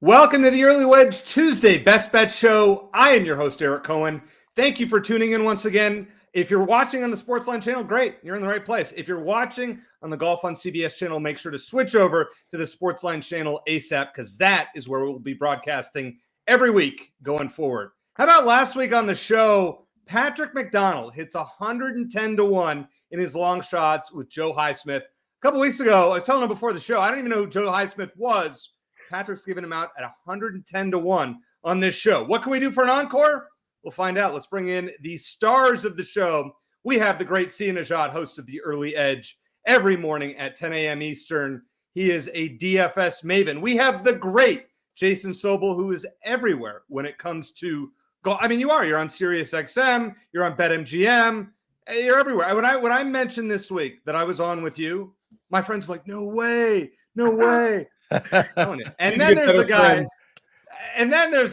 Welcome to the Early Wedge Tuesday Best Bet Show. I am your host, Eric Cohen. Thank you for tuning in once again. If you're watching on the SportsLine channel, great. You're in the right place. If you're watching on the Golf on CBS channel, make sure to switch over to the SportsLine channel ASAP because that is where we'll be broadcasting every week going forward. How about last week on the show, Patrick McDonald hits 110-1 in his long shots with Joe Highsmith. A couple weeks ago, I was telling him before the show, I don't even know who Joe Highsmith was. Patrick's giving him out at 110-1 on this show. What can we do for an encore? We'll find out. Let's bring in the stars of the show. We have the great Sia Nejad, host of The Early Edge, every morning at 10 a.m. Eastern. He is a DFS maven. We have the great Jason Sobel, who is everywhere when it comes to golf. I mean, you are. You're on SiriusXM. You're on BetMGM. You're everywhere. When I mentioned this week that I was on with you, my friends were like, no way, no way. And then there's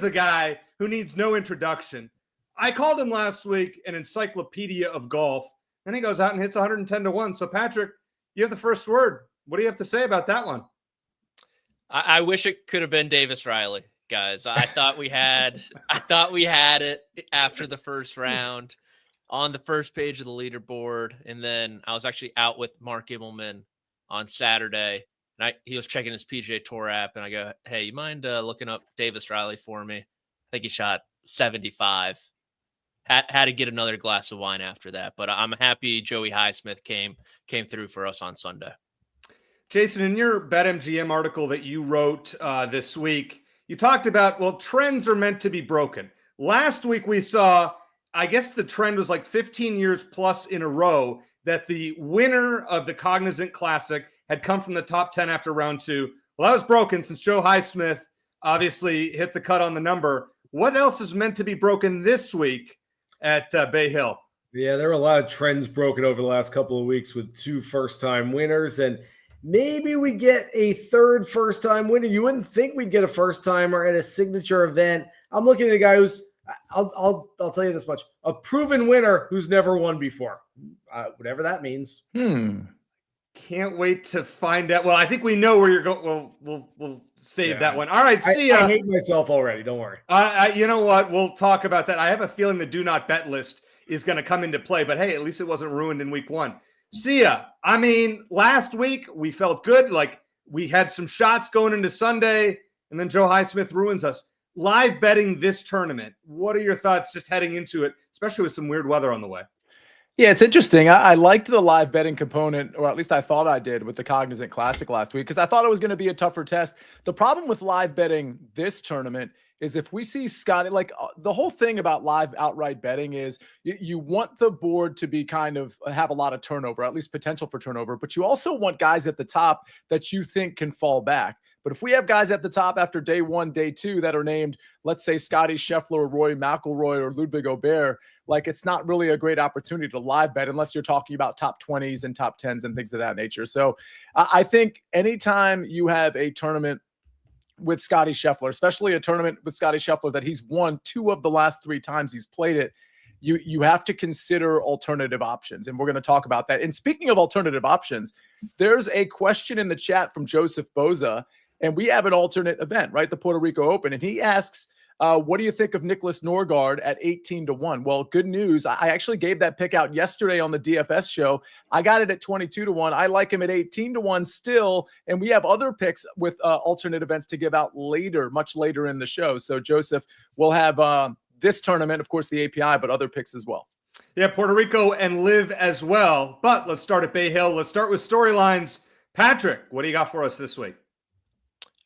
the guy, who needs no introduction. I called him last week an encyclopedia of golf, and he goes out and hits 110-1. So, Patrick, you have the first word. What do you have to say about that one? I wish it could have been Davis Riley, guys. I thought we had it after the first round on the first page of the leaderboard, and then I was actually out with Mark Immelman on Saturday. And he was checking his PGA Tour app, and I go, hey, you mind looking up Davis Riley for me? I think he shot 75. Had to get another glass of wine after that. But I'm happy Joey Highsmith came through for us on Sunday. Jason, in your BetMGM article that you wrote this week, you talked about, well, trends are meant to be broken. Last week we saw, I guess the trend was like 15 years plus in a row that the winner of the Cognizant Classic had come from the top 10 after round two. Well, that was broken since Joe Highsmith obviously hit the cut on the number. What else is meant to be broken this week at Bay Hill? Yeah, there were a lot of trends broken over the last couple of weeks with two first-time winners, and maybe we get a third first-time winner. You wouldn't think we'd get a first-timer at a signature event. I'm looking at a guy who's, I'll tell you this much, a proven winner who's never won before, whatever that means. Can't wait to find out. Well, I think we know where you're going. We'll save that one. All right, see ya. I hate myself already. Don't worry. You know what? We'll talk about that. I have a feeling the do not bet list is going to come into play, but hey, at least it wasn't ruined in week one. See ya. I mean, last week we felt good. Like we had some shots going into Sunday, and then Joe Highsmith ruins us. Live betting this tournament. What are your thoughts just heading into it, especially with some weird weather on the way? Yeah, it's interesting. I liked the live betting component, or at least I thought I did with the Cognizant Classic last week, because I thought it was going to be a tougher test. The problem with live betting this tournament is if we see Scotty, like the whole thing about live outright betting is you want the board to be kind of have a lot of turnover, at least potential for turnover, but you also want guys at the top that you think can fall back. But if we have guys at the top after day one, day two that are named, let's say Scotty Scheffler, Rory McIlroy, or Ludwig Aubert, like it's not really a great opportunity to live bet unless you're talking about top 20s and top 10s and things of that nature. So I think anytime you have a tournament with Scotty Scheffler, especially a tournament with Scotty Scheffler that he's won 2 of the last 3 times he's played it, you have to consider alternative options. And we're going to talk about that. And speaking of alternative options, there's a question in the chat from Joseph Boza. And we have an alternate event, right? The Puerto Rico Open. And he asks, what do you think of Nicholas Norgard at 18-1? Well, good news. I actually gave that pick out yesterday on the DFS show. I got it at 22-1. I like him at 18-1 still. And we have other picks with alternate events to give out later, much later in the show. So, Joseph, we'll have this tournament, of course, the API, but other picks as well. Yeah, Puerto Rico and LIV as well. But let's start at Bay Hill. Let's start with storylines. Patrick, what do you got for us this week?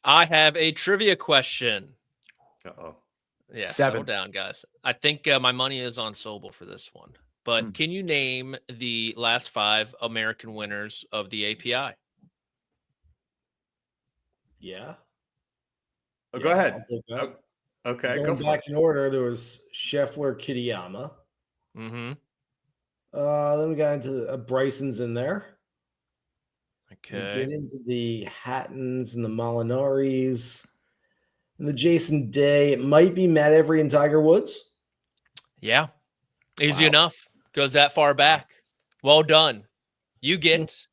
I have a trivia question. Uh-oh. Yeah, 7. settle down, guys. I think my money is on Sobel for this one. But can you name the last 5 American winners of the API? Yeah. Oh, go ahead. I'll take that. Okay. Going back in order, there was Scheffler, Kitayama. Mm-hmm. Then we got into Bryson's in there. Okay. We get into the Hattons and the Molinaris and the Jason Day. It might be Matt Every and Tiger Woods. Yeah. Easy enough. Goes that far back. Well done. You get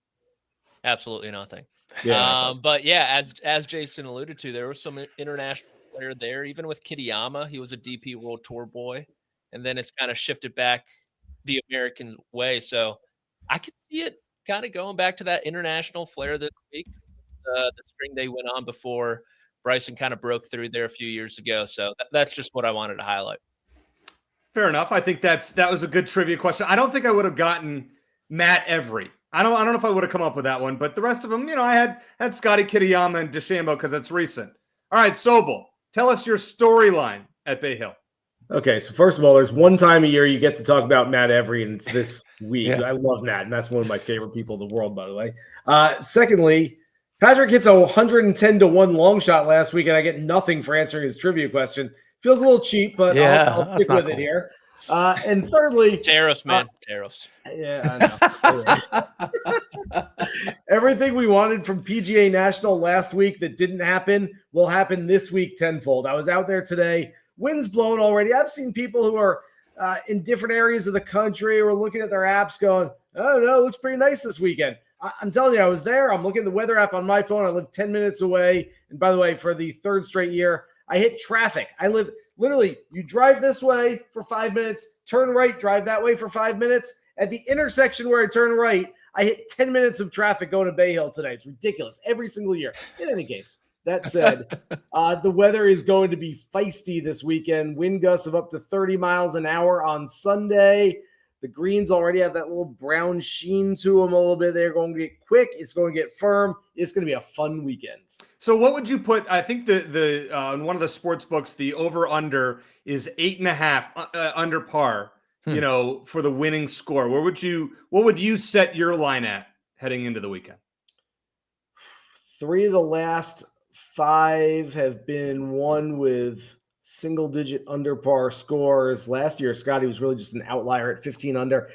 absolutely nothing. Yeah. But yeah, as Jason alluded to, there was some international player there, even with Kitayama. He was a DP World Tour boy, and then it's kind of shifted back the American way. So I could see it kind of going back to that international flair this week. The string they went on before Bryson kind of broke through there a few years ago. So that's just what I wanted to highlight. Fair enough. I think that was a good trivia question. I don't think I would have gotten Matt Every. I don't know if I would have come up with that one, but the rest of them, I had Scotty Kitayama and DuCharme because it's recent. All right, Sobel, tell us your storyline at Bay Hill. Okay, so first of all, there's one time a year you get to talk about Matt Every, and it's this week. Yeah. I love Matt, and that's one of my favorite people in the world, by the way. Secondly, Patrick hits a 110-1 long shot last week, and I get nothing for answering his trivia question. Feels a little cheap, but I'll stick with it here. And thirdly, Tariffs, man. Tariffs. Yeah, I know. Everything we wanted from PGA National last week that didn't happen will happen this week tenfold. I was out there today. Wind's blowing already. I've seen people who are in different areas of the country who are looking at their apps going, oh, no, it looks pretty nice this weekend. I'm telling you, I was there. I'm looking at the weather app on my phone. I live 10 minutes away. And by the way, for the third straight year, I hit traffic. I live literally, you drive this way for 5 minutes, turn right, drive that way for 5 minutes. At the intersection where I turn right, I hit 10 minutes of traffic going to Bay Hill today. It's ridiculous every single year. In any case, that said, the weather is going to be feisty this weekend. Wind gusts of up to 30 miles an hour on Sunday. The greens already have that little brown sheen to them a little bit. They're going to get quick. It's going to get firm. It's going to be a fun weekend. So what would you put? I think the in one of the sports books, the over-under is 8.5 under par, for the winning score. What would you set your line at heading into the weekend? 3 of the last 5 have been won with single-digit under par scores. Last year, Scotty was really just an outlier at 15 under.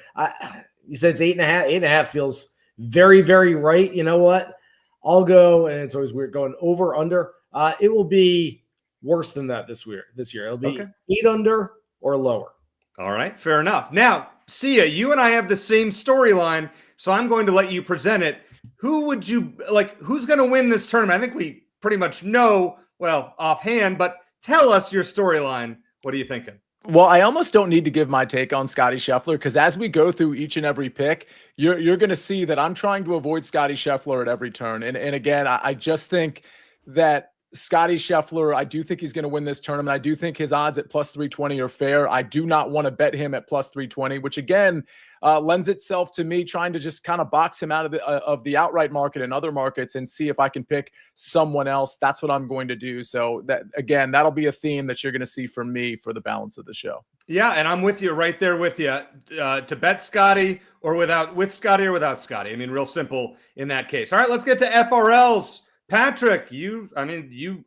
You said it's 8.5. 8.5 feels very, very right. You know what? I'll go, and it's always weird going over under. It will be worse than that this year. It'll be 8 under or lower. All right, fair enough. Now, Sia, you and I have the same storyline, so I'm going to let you present it. Who would you like? Who's going to win this tournament? I think we pretty much know, offhand, but tell us your storyline. What are you thinking? Well, I almost don't need to give my take on Scotty Scheffler because as we go through each and every pick, you're going to see that I'm trying to avoid Scotty Scheffler at every turn. And again, I just think that Scotty Scheffler, I do think he's going to win this tournament. I do think his odds at plus 320 are fair. I do not want to bet him at plus 320, which again lends itself to me trying to just kind of box him out of the outright market and other markets and see if I can pick someone else. That's what I'm going to do. So that'll be a theme that you're going to see from me for the balance of the show. Yeah, and I'm with you right there with you to bet Scotty or with Scotty or without Scotty. I mean, real simple in that case. All right, let's get to FRLs. Patrick, you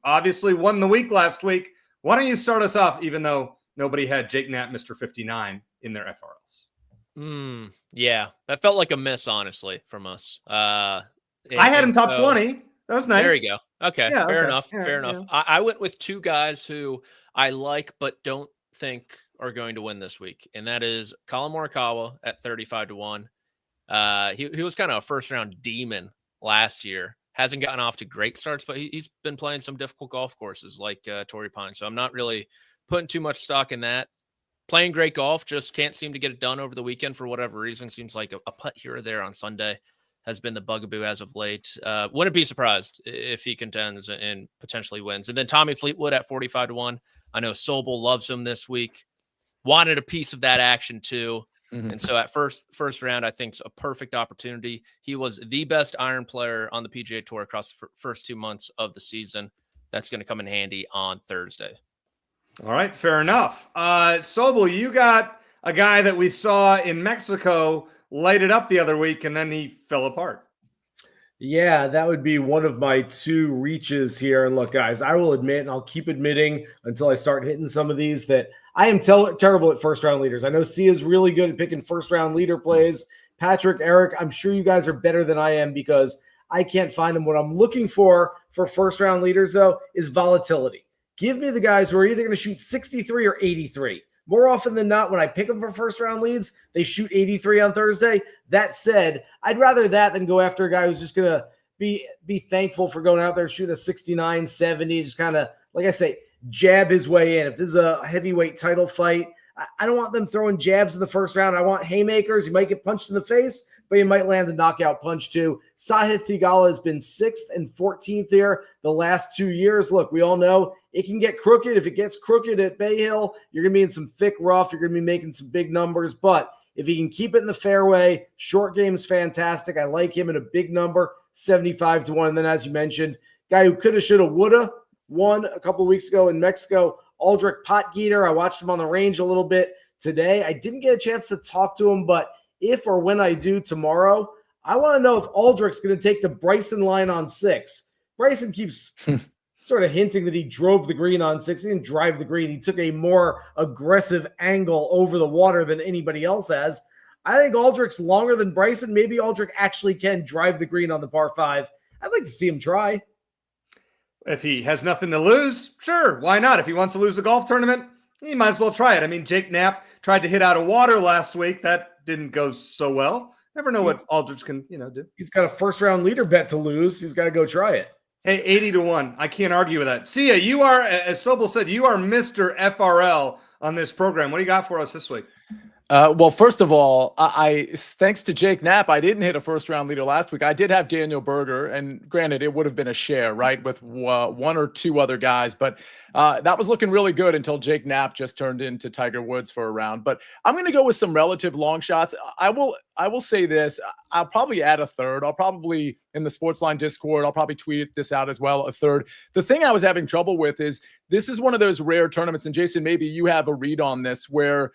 obviously won the week last week. Why don't you start us off, even though nobody had Jake Knapp, Mr. 59 in their FRLs? Yeah, that felt like a miss, honestly, from us. I had him top 20. That was nice. There you go. Okay, yeah, fair okay. enough. Yeah, fair enough. I went with 2 guys who I like but don't think are going to win this week, and that is Colin Morikawa at 35-1. He was kind of a first-round demon last year. Hasn't gotten off to great starts, but he's been playing some difficult golf courses like Torrey Pines. So I'm not really putting too much stock in that. Playing great golf, just can't seem to get it done over the weekend for whatever reason. Seems like a putt here or there on Sunday has been the bugaboo as of late. Wouldn't be surprised if he contends and potentially wins. And then Tommy Fleetwood at 45-1. I know Sobel loves him this week. Wanted a piece of that action too. Mm-hmm. And so at first round, I think it's a perfect opportunity. He was the best iron player on the PGA Tour across the first 2 months of the season. That's going to come in handy on Thursday. All right, fair enough. Sobel, you got a guy that we saw in Mexico light it up the other week, and then he fell apart. Yeah, that would be one of my 2 reaches here. And look, guys, I will admit, and I'll keep admitting until I start hitting some of these, that I am terrible at first-round leaders. I know Sia's really good at picking first-round leader plays. Patrick, Eric, I'm sure you guys are better than I am because I can't find them. What I'm looking for first-round leaders, though, is volatility. Give me the guys who are either going to shoot 63 or 83. More often than not, when I pick them for first-round leads, they shoot 83 on Thursday. That said, I'd rather that than go after a guy who's just going to be thankful for going out there, shooting a 69, 70, just kind of, like I say, jab his way in. If this is a heavyweight title fight, I don't want them throwing jabs in the first round. I want haymakers. You might get punched in the face, but you might land a knockout punch too. Sahith Theegala has been 6th and 14th here the last 2 years. Look, we all know it can get crooked. If it gets crooked at Bay Hill, you're going to be in some thick rough. You're going to be making some big numbers. But if he can keep it in the fairway, short game is fantastic. I like him in a big number, 75-1. And then, as you mentioned, guy who coulda, shoulda, woulda won a couple of weeks ago in Mexico, Aldrich Potgieter. I watched him on the range a little bit today. I didn't get a chance to talk to him, but if or when I do tomorrow, I want to know if Aldrich's going to take the Bryson line on 6. Bryson keeps sort of hinting that he drove the green on 6. He didn't drive the green. He took a more aggressive angle over the water than anybody else has. I think Aldrich's longer than Bryson. Maybe Aldrich actually can drive the green on the par 5. I'd like to see him try. If he has nothing to lose, sure, why not? If he wants to lose a golf tournament, he might as well try it. I mean, Jake Knapp tried to hit out of water last week. That didn't go so well. Never know what Aldrich can, do. He's got a first-round leader bet to lose. He's got to go try it. Hey, 80-1. I can't argue with that. Sia, you are, as Sobel said, you are Mr. FRL on this program. What do you got for us this week? Well, first of all, I thanks to Jake Knapp, I didn't hit a first-round leader last week. I did have Daniel Berger, and granted, it would have been a share, right, with one or two other guys. But that was looking really good until Jake Knapp just turned into Tiger Woods for a round. But I'm going to go with some relative long shots. I will say this. I'll probably add a third. I'll probably, in the SportsLine Discord, I'll probably tweet this out as well, a third. The thing I was having trouble with is this is one of those rare tournaments, and Jason, maybe you have a read on this, where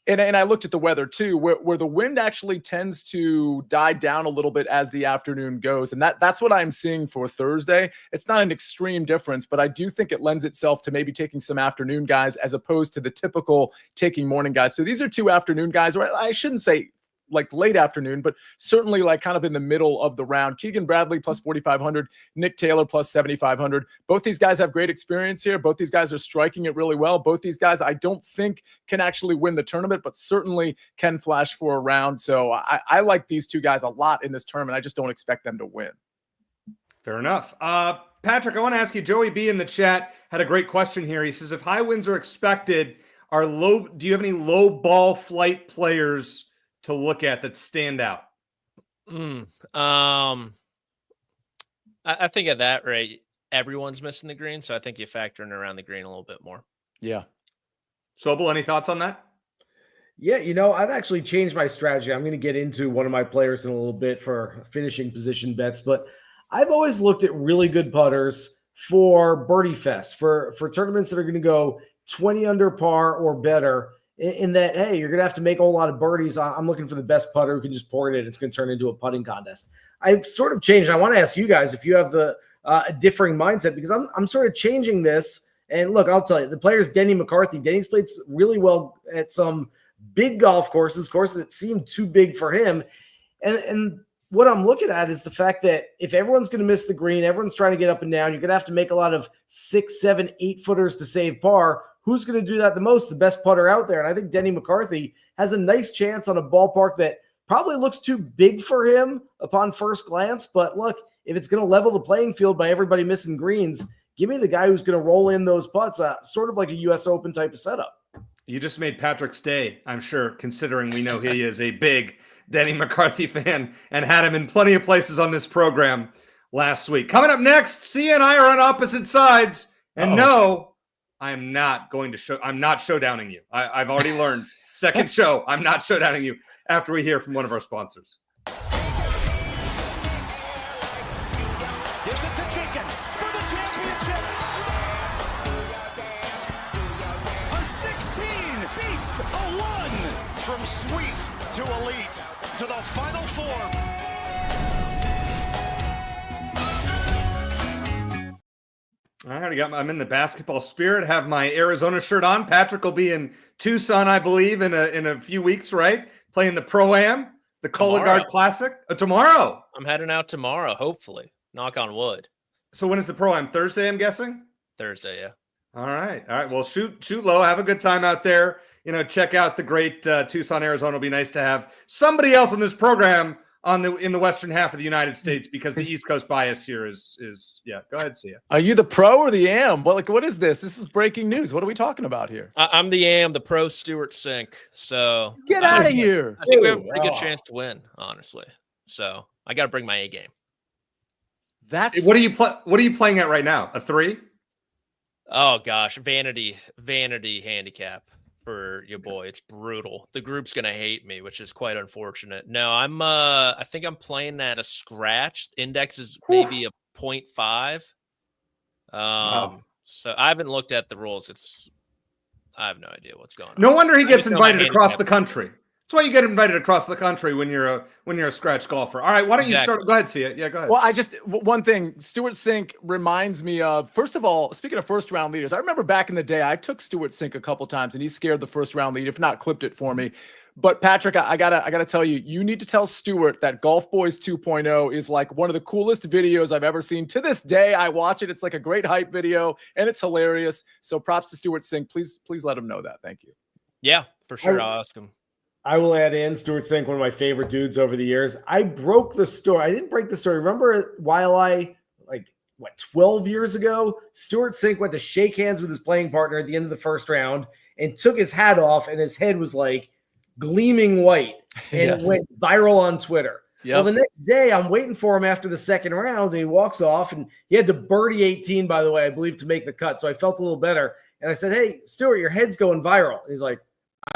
and I looked at the weather too, where the wind actually tends to die down a little bit as the afternoon goes. And that's what I'm seeing for Thursday. It's not an extreme difference, but I do think it lends itself to maybe taking some afternoon guys as opposed to the typical taking morning guys. So these are two afternoon guys, or I shouldn't say like late afternoon, but certainly like kind of in the middle of the round. Keegan Bradley plus 4,500, Nick Taylor plus 7,500. Both these guys have great experience here. Both these guys are striking it really well. Both these guys, I don't think can actually win the tournament, but certainly can flash for a round. So I like these two guys a lot in this tournament. I just don't expect them to win. Fair enough. Patrick, I want to ask you, Joey B in the chat had a great question here. He says, if high winds are expected, do you have any low ball flight players to look at that stand out? I think at that rate, everyone's missing the green, so I think you factor in around the green a little bit more. Yeah. Sobel, any thoughts on that? Yeah, I've actually changed my strategy. I'm going to get into one of my players in a little bit for finishing position bets, but I've always looked at really good putters for Birdie Fest, for tournaments that are going to go 20 under par or better, in that, hey, you're going to have to make a whole lot of birdies. I'm looking for the best putter who can just pour it in. It's going to turn into a putting contest. I've sort of changed. I want to ask you guys if you have the differing mindset, because I'm sort of changing this. And look, I'll tell you, the player's Denny McCarthy. Denny's played really well at some big golf courses that seemed too big for him. And what I'm looking at is the fact that if everyone's going to miss the green, everyone's trying to get up and down, you're going to have to make a lot of 6, 7, 8 footers to save par. Who's going to do that the most? The best putter out there. And I think Denny McCarthy has a nice chance on a ballpark that probably looks too big for him upon first glance. But look, if it's going to level the playing field by everybody missing greens, give me the guy who's going to roll in those putts, sort of like a U.S. Open type of setup. You just made Patrick's day, I'm sure, considering we know he is a big Denny McCarthy fan and had him in plenty of places on this program last week. Coming up next, Sia and I are on opposite sides. And no, I'm not showdowning you. I've already learned. Second show, I'm not showdowning you after we hear from one of our sponsors. Gives it to Jenkins for the championship. A 16 beats a 1. From sweet to elite to the Final Four. I already I'm in the basketball spirit, have my Arizona shirt on. Patrick will be in Tucson, I believe, in a few weeks, right? Playing the Pro-Am, the Cologuard Classic. Tomorrow. I'm heading out tomorrow, hopefully. Knock on wood. So when is the Pro-Am? Thursday, I'm guessing? Thursday, yeah. All right. Well, shoot low. Have a good time out there. Check out the great Tucson, Arizona. It'll be nice to have somebody else on this program in the western half of the United States because the East Coast bias here is yeah. Go ahead, Sia. Are you the pro or the am? What is this? This is breaking news. What are we talking about here? I'm the am, the pro Stewart Sink. So Get out of here. I think we have a pretty good chance to win, honestly. So I got to bring my A game. What are you playing at right now? A 3? Oh gosh, vanity handicap for your boy. It's brutal. The group's gonna hate me, which is quite unfortunate. No, I think I'm playing at a scratch. Index is maybe a 0.5. Wow. So I haven't looked at the rules. I have no idea what's going on. No wonder he gets invited across the country. That's why you get invited across the country when you're a scratch golfer. All right, why don't you start? Go ahead, Sia. Yeah, go ahead. Well, one thing, Stewart Sink reminds me of, first of all, speaking of first round leaders, I remember back in the day, I took Stewart Sink a couple times and he scared the first round lead, if not clipped it for me. But Patrick, I gotta tell you, you need to tell Stewart that Golf Boys 2.0 is like one of the coolest videos I've ever seen. To this day, I watch it. It's like a great hype video and it's hilarious. So props to Stewart Sink. Please let him know that. Thank you. Yeah, for sure. I'll ask him. I will add in Stewart Sink, one of my favorite dudes over the years. I broke the story. I didn't break the story. Remember while 12 years ago, Stewart Sink went to shake hands with his playing partner at the end of the first round and took his hat off and his head was like gleaming white and it went viral on Twitter. Yep. Well, the next day I'm waiting for him after the second round and he walks off and he had to birdie 18, by the way, I believe, to make the cut. So I felt a little better. And I said, "Hey, Stewart, your head's going viral." And he's like,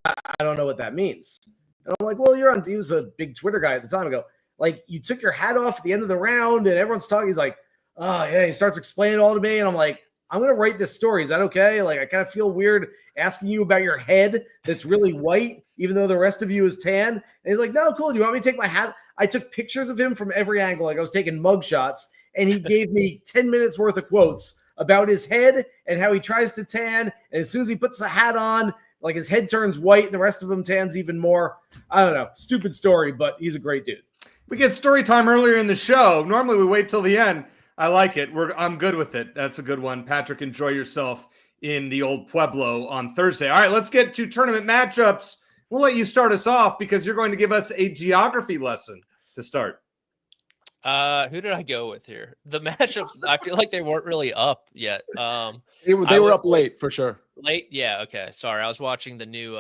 I don't know what that means. And I'm like, well, he was a big Twitter guy at the time. I go, like, you took your hat off at the end of the round and everyone's talking. He's like, oh, yeah. He starts explaining it all to me. And I'm like, I'm going to write this story. Is that okay? Like, I kind of feel weird asking you about your head that's really white, even though the rest of you is tan. And he's like, no, cool. Do you want me to take my hat? I took pictures of him from every angle. Like I was taking mug shots and he gave me 10 minutes worth of quotes about his head and how he tries to tan. And as soon as he puts the hat on, like his head turns white and the rest of him tans even more. I don't know. Stupid story, but he's a great dude. We get story time earlier in the show. Normally we wait till the end. I like it. I'm good with it. That's a good one. Patrick, enjoy yourself in the old Pueblo on Thursday. All right, let's get to tournament matchups. We'll let you start us off because you're going to give us a geography lesson to start. Who did I go with here? The matchups, I feel like they weren't really up yet. They were up late for sure. Late? Yeah, okay. Sorry. I was watching the new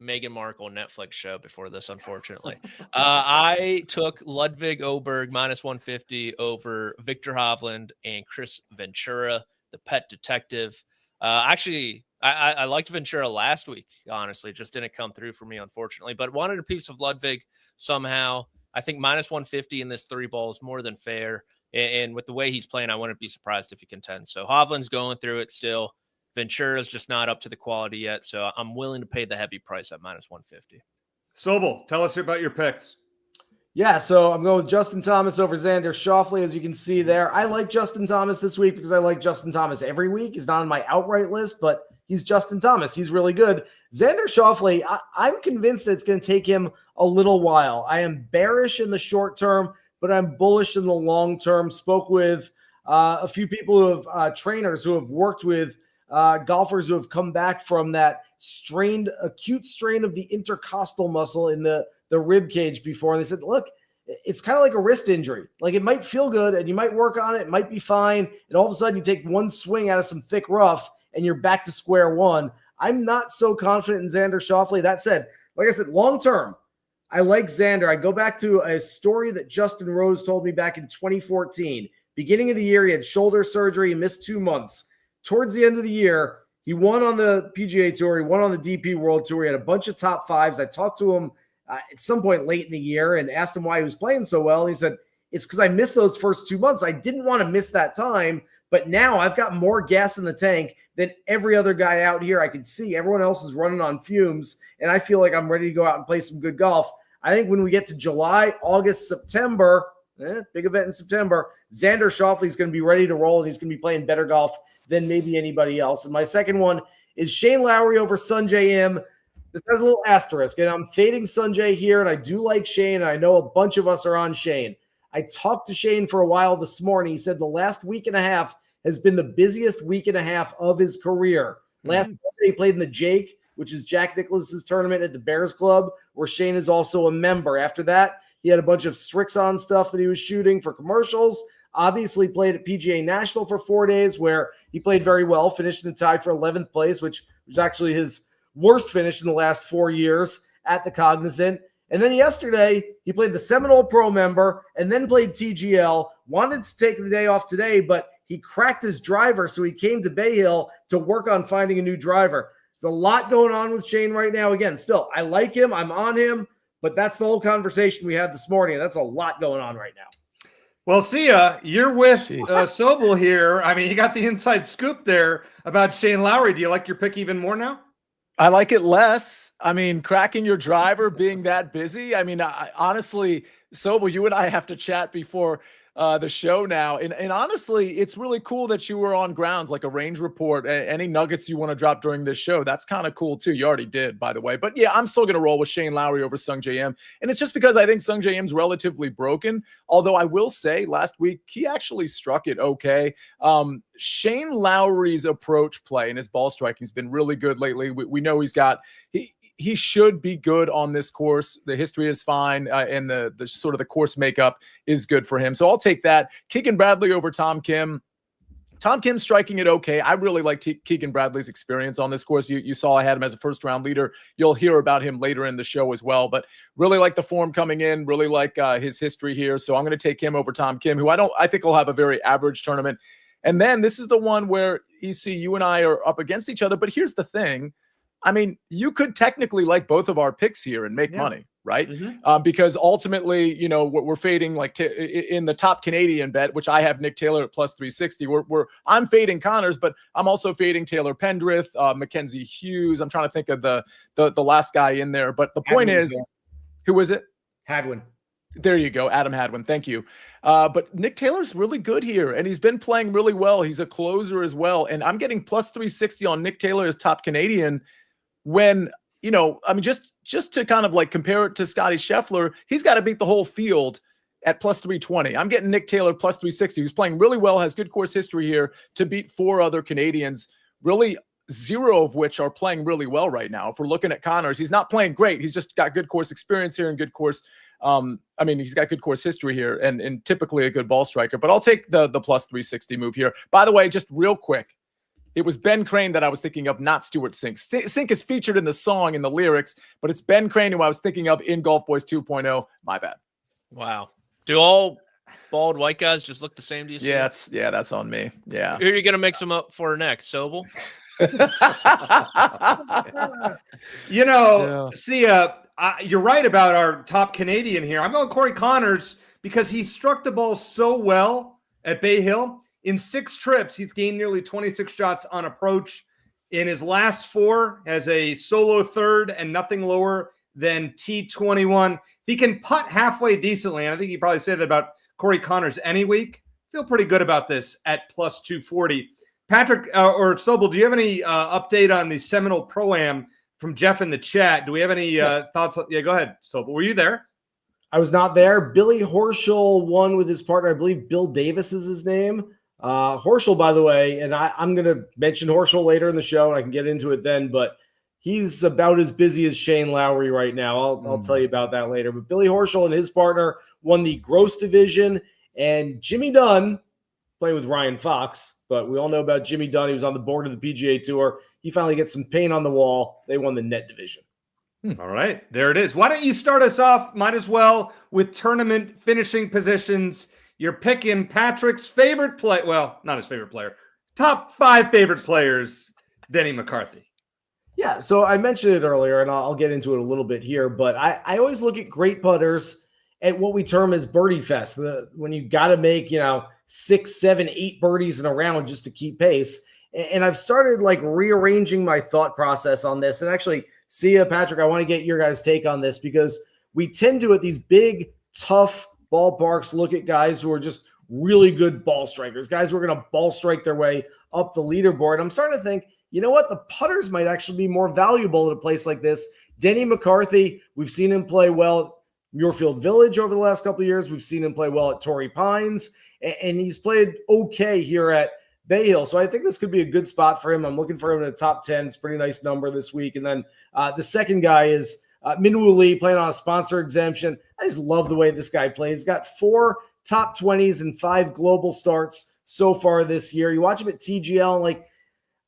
Meghan Markle Netflix show before this, unfortunately. I took Ludwig Oberg -150 over Victor Hovland and Chris Ventura, the pet detective. Actually, I liked Ventura last week, honestly. It just didn't come through for me, unfortunately. But wanted a piece of Ludwig somehow. I think -150 in this 3-ball is more than fair. And with the way he's playing, I wouldn't be surprised if he contends. So Hovland's going through it still. Ventura's just not up to the quality yet. So I'm willing to pay the heavy price at -150. Sobel, tell us about your picks. Yeah, so I'm going with Justin Thomas over Xander Schauffele, as you can see there. I like Justin Thomas this week because I like Justin Thomas every week. He's not on my outright list, but he's Justin Thomas. He's really good. Xander Schauffele, I'm convinced that it's going to take him a little while. I am bearish in the short term, but I'm bullish in the long term. Spoke with a few people who have trainers who have worked with golfers who have come back from that acute strain of the intercostal muscle in the rib cage before. And they said, look, it's kind of like a wrist injury. Like it might feel good and you might work on it. It might be fine. And all of a sudden you take one swing out of some thick rough and you're back to square one. I'm not so confident in Xander Schauffele. That said, like I said, long term, I like Xander. I go back to a story that Justin Rose told me back in 2014. Beginning of the year, he had shoulder surgery. He missed 2 months. Towards the end of the year, he won on the PGA Tour. He won on the DP World Tour. He had a bunch of top fives. I talked to him at some point late in the year and asked him why he was playing so well. And he said, it's because I missed those first 2 months. I didn't want to miss that time, but now I've got more gas in the tank than every other guy out here. I can see everyone else is running on fumes, and I feel like I'm ready to go out and play some good golf. I think when we get to July, August, September, big event in September, Xander Schauffele is going to be ready to roll, and he's going to be playing better golf than maybe anybody else. And my second one is Shane Lowry over Sungjae Im. This has a little asterisk, and I'm fading Sungjae here, and I do like Shane, and I know a bunch of us are on Shane. I talked to Shane for a while this morning. He said the last week and a half has been the busiest week and a half of his career. Last Monday, he played in the Jake, which is Jack Nicklaus's tournament at the Bears Club, where Shane is also a member. After that, He had a bunch of Strixon stuff that he was shooting for commercials. Obviously played at PGA National for 4 days where he played very well, finished in the tie for 11th place, which was actually his worst finish in the last 4 years at the Cognizant. And then yesterday, he played the Seminole Pro Member and then played TGL, wanted to take the day off today, but he cracked his driver, so he came to Bay Hill to work on finding a new driver. There's a lot going on with Shane right now. Again, still, I like him. I'm on him, but that's the whole conversation we had this morning. That's a lot going on right now. Well, Sia, you're with Sobel here. I mean, you got the inside scoop there about Shane Lowry. Do you like your pick even more now? I like it less. I mean, cracking your driver, being that busy. I mean, honestly, Sobel, you and I have to chat before the show now. And honestly, it's really cool that you were on grounds, like a range report. Any nuggets you want to drop during this show, that's kind of cool too. You already did, by the way. But yeah, I'm still going to roll with Shane Lowry over Sung J M. And it's just because I think Sung J M's relatively broken. Although I will say last week, he actually struck it okay. Shane Lowry's approach play and his ball striking has been really good lately. We know he should be good on this course. The history is fine, and the sort of the course makeup is good for him. So I'll take that. Keegan Bradley over Tom Kim. Tom Kim's striking it okay. I really like Keegan Bradley's experience on this course. You saw I had him as a first-round leader. You'll hear about him later in the show as well. But really like the form coming in. Really like his history here. So I'm going to take him over Tom Kim, who I think will have a very average tournament. And then this is the one where EC, you and I are up against each other. But here's the thing. I mean, you could technically like both of our picks here and make money, right? Mm-hmm. Because ultimately, you know, we're fading like in the top Canadian bet, which I have Nick Taylor at plus 360. I'm fading Connors, but I'm also fading Taylor Pendrith, Mackenzie Hughes. I'm trying to think of the last guy in there. But the point is, who was it? Hadwin. There you go. Adam Hadwin. Thank you. But Nick Taylor's really good here, and he's been playing really well. He's a closer as well. And I'm getting plus 360 on Nick Taylor as top Canadian when, you know, I mean, just to kind of like compare it to Scotty Scheffler, he's got to beat the whole field at plus 320. I'm getting Nick Taylor plus 360. He's playing really well, has good course history here to beat 4 other Canadians, really 0 of which are playing really well right now. If we're looking at Connors, he's not playing great. He's just got good course experience here and good course. I mean, he's got good course history here and typically a good ball striker, but I'll take the plus 360 move here. By the way, just real quick, it was Ben Crane that I was thinking of, not Stuart Sink. Sink is featured in the song, in the lyrics, but it's Ben Crane who I was thinking of in Golf Boys 2.0. My bad. Wow. Do all bald white guys just look the same to you? Yeah, that's on me. Yeah. Who are you going to mix them up for next, Sobel? You know, Sia, you're right about our top Canadian here. I'm going Corey Connors because he struck the ball so well at Bay Hill. In 6 trips, he's gained nearly 26 shots on approach. In his last 4, has a solo third and nothing lower than T21. If he can putt halfway decently, and I think you probably say that about Corey Connors any week, feel pretty good about this at plus 240. Patrick or Sobel, do you have any update on the Seminole Pro-Am from Jeff in the chat? Do we have any thoughts? Yeah, go ahead, Sobel. Were you there? I was not there. Billy Horschel won with his partner. I believe Bill Davis is his name. Horschel, by the way, and I'm going to mention Horschel later in the show, and I can get into it then, but he's about as busy as Shane Lowry right now. I'll tell you about that later. But Billy Horschel and his partner won the Gross Division, and Jimmy Dunn, playing with Ryan Fox, but we all know about Jimmy Dunn. He was on the board of the PGA Tour. He finally gets some paint on the wall. They won the Net Division. All right, there it is. Why don't you start us off, might as well, with tournament finishing positions. You're picking Patrick's favorite player. Well, not his favorite player. Top 5 favorite players, Denny McCarthy. Yeah, so I mentioned it earlier, and I'll get into it a little bit here, but I always look at great putters at what we term as birdie fest. When you got to make, 6, 7, 8 birdies in a round just to keep pace. And I've started like rearranging my thought process on this. And actually, Sia, Patrick, I want to get your guys' take on this because we tend to, at these big, tough ballparks, look at guys who are just really good ball strikers, guys who are going to ball strike their way up the leaderboard. I'm starting to think, you know what? The putters might actually be more valuable at a place like this. Denny McCarthy, we've seen him play well at Muirfield Village over the last couple of years. We've seen him play well at Torrey Pines, and he's played okay here at Bay Hill. So I think this could be a good spot for him. I'm looking for him in the top 10. It's a pretty nice number this week. And then the second guy is Minwoo Lee playing on a sponsor exemption. I just love the way this guy plays. He's got 4 top 20s and 5 global starts so far this year. You watch him at TGL, and like,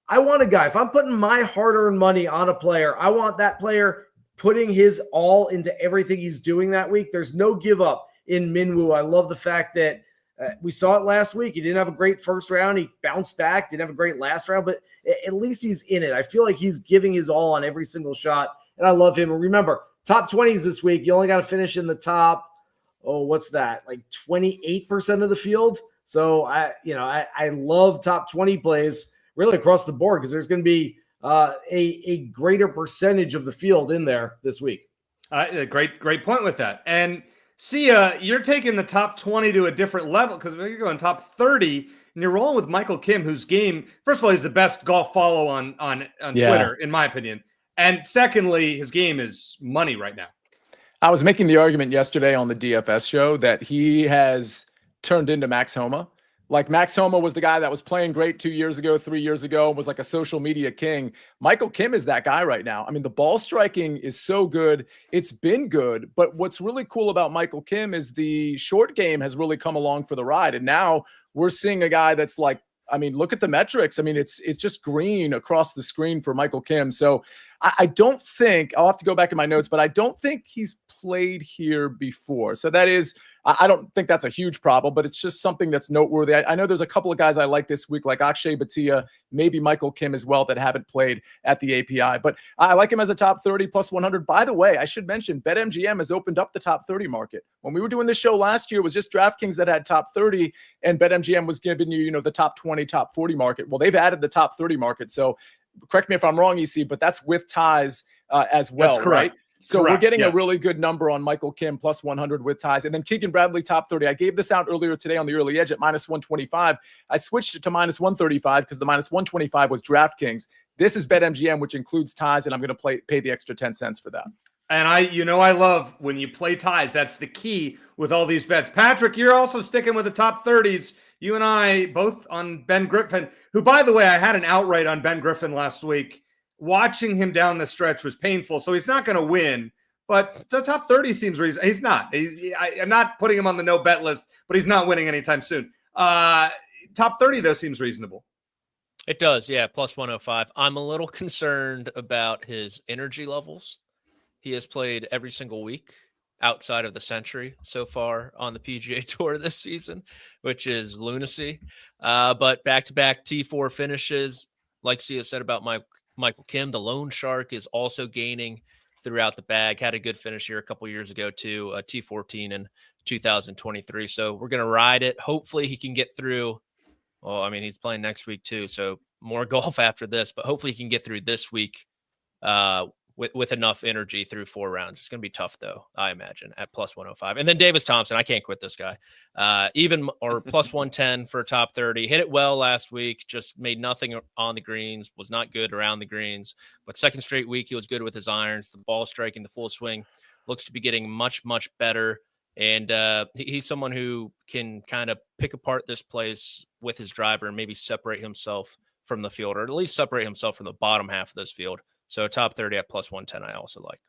I want a guy. If I'm putting my hard-earned money on a player, I want that player putting his all into everything he's doing that week. There's no give up in Minwoo. I love the fact that we saw it last week. He didn't have a great first round. He bounced back, didn't have a great last round, but at least he's in it. I feel like he's giving his all on every single shot, and I love him. And remember, top 20s this week, you only got to finish in the top, what's that? Like 28% of the field. So I love top 20 plays really across the board because there's going to be a greater percentage of the field in there this week. Great point with that. And Sia, you're taking the top 20 to a different level because you're going top 30 and you're rolling with Michael Kim, whose game, first of all, he's the best golf follow on Twitter, in my opinion. And secondly, his game is money right now. I was making the argument yesterday on the DFS show that he has turned into Max Homa. Like Max Homa was the guy that was playing great 2 years ago, 3 years ago, was like a social media king. Michael Kim is that guy right now. I mean, the ball striking is so good. It's been good. But what's really cool about Michael Kim is the short game has really come along for the ride. And now we're seeing a guy that's like, I mean, look at the metrics. I mean, it's just green across the screen for Michael Kim. So I don't think, I'll have to go back in my notes, but I don't think he's played here before. So that is, I don't think that's a huge problem, but it's just something that's noteworthy. I know there's a couple of guys I like this week, like Akshay Bhatia, maybe Michael Kim as well, that haven't played at the API. But I like him as a top 30 plus 100. By the way, I should mention BetMGM has opened up the top 30 market. When we were doing this show last year, it was just DraftKings that had top 30, and BetMGM was giving you, the top 20, top 40 market. Well, they've added the top 30 market. So correct me if I'm wrong, EC, but that's with ties as well, right? So we're getting a really good number on Michael Kim plus 100 with ties. And then Keegan Bradley top 30. I gave this out earlier today on the early edge at minus 125. I switched it to minus 135 because the minus 125 was DraftKings. This is BetMGM, which includes ties, and I'm going to pay the extra 10 cents for that. And I love when you play ties. That's the key with all these bets. Patrick, you're also sticking with the top 30s. You and I both on Ben Griffin, who, by the way, I had an outright on Ben Griffin last week. Watching him down the stretch was painful, so he's not going to win. But the top 30 seems reasonable. He's not. I'm not putting him on the no bet list, but he's not winning anytime soon. Top 30, though, seems reasonable. It does, yeah, plus 105. I'm a little concerned about his energy levels. He has played every single week outside of the Century so far on the PGA Tour this season, which is lunacy. But back-to-back T4 finishes, like Sia said about Michael Kim, the loan shark is also gaining throughout the bag. Had a good finish here a couple years ago too, T14 in 2023. So we're going to ride it. Hopefully he can get through. Well, I mean, he's playing next week too, so more golf after this, but hopefully he can get through this week with enough energy through 4 rounds. It's going to be tough though, I imagine, at plus 105. And then Davis Thompson, I can't quit this guy. Plus 110 for top 30. Hit it well last week, just made nothing on the greens, was not good around the greens. But second straight week, he was good with his irons, the ball striking, the full swing. Looks to be getting much, much better. And he's someone who can kind of pick apart this place with his driver and maybe separate himself from the field, or at least separate himself from the bottom half of this field. So top 30 at plus 110, I also like.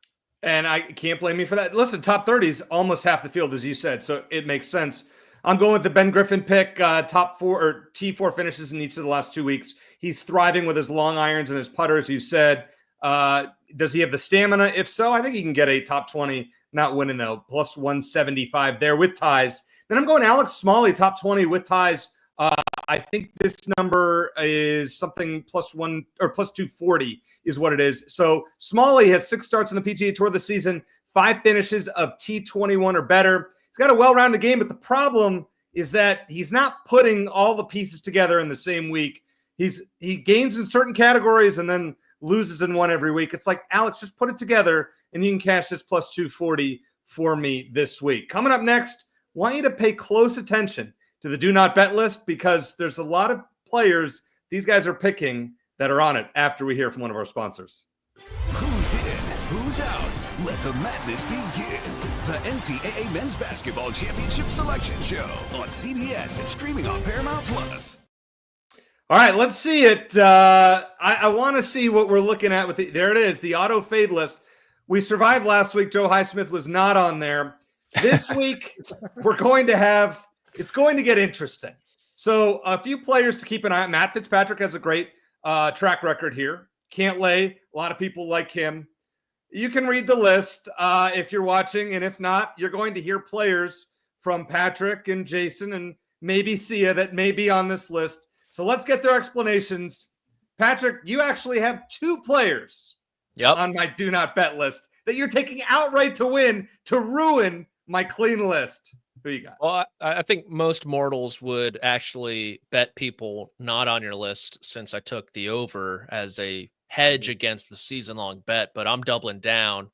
And I can't blame you for that. Listen, top 30 is almost half the field, as you said, so it makes sense. I'm going with the Ben Griffin pick, top 4 or T4 finishes in each of the last 2 weeks. He's thriving with his long irons and his putters, you said. Does he have the stamina? If so, I think he can get a top 20, not winning though, plus 175 there with ties. Then I'm going Alex Smalley, top 20 with ties. I think this number is something plus 240 is what it is. So Smalley has 6 starts on the PGA Tour this season, 5 finishes of T21 or better. He's got a well-rounded game, but the problem is that he's not putting all the pieces together in the same week. He gains in certain categories and then loses in one every week. It's like, Alex, just put it together and you can cash this plus 240 for me this week. Coming up next, I want you to pay close attention to the do not bet list because there's a lot of players these guys are picking that are on it after we hear from one of our sponsors. Who's in? Who's out? Let the madness begin. The NCAA Men's Basketball Championship Selection Show on CBS and streaming on Paramount+. All right, let's see it. I want to see what we're looking at with there it is, the auto fade list. We survived last week. Joe Highsmith was not on there. This week, it's going to get interesting. So a few players to keep an eye on. Matt Fitzpatrick has a great track record here. Can't lay. A lot of people like him. You can read the list if you're watching, and if not, you're going to hear players from Patrick and Jason and maybe Sia that may be on this list. So let's get their explanations. Patrick, you actually have 2 players on my do not bet list that you're taking outright to win to ruin my clean list. Who you got? Well, I think most mortals would actually bet people not on your list since I took the over as a hedge against the season-long bet, but I'm doubling down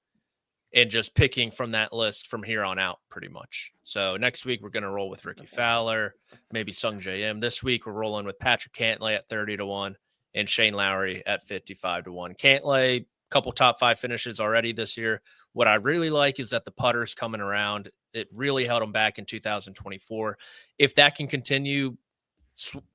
and just picking from that list from here on out pretty much. So next week we're going to roll with Ricky Fowler, maybe Sung J M. This week we're rolling with Patrick Cantlay at 30-1 and Shane Lowry at 55-1. Cantlay, couple top 5 finishes already this year. What I really like is that the putter's coming around. It really held him back in 2024. If that can continue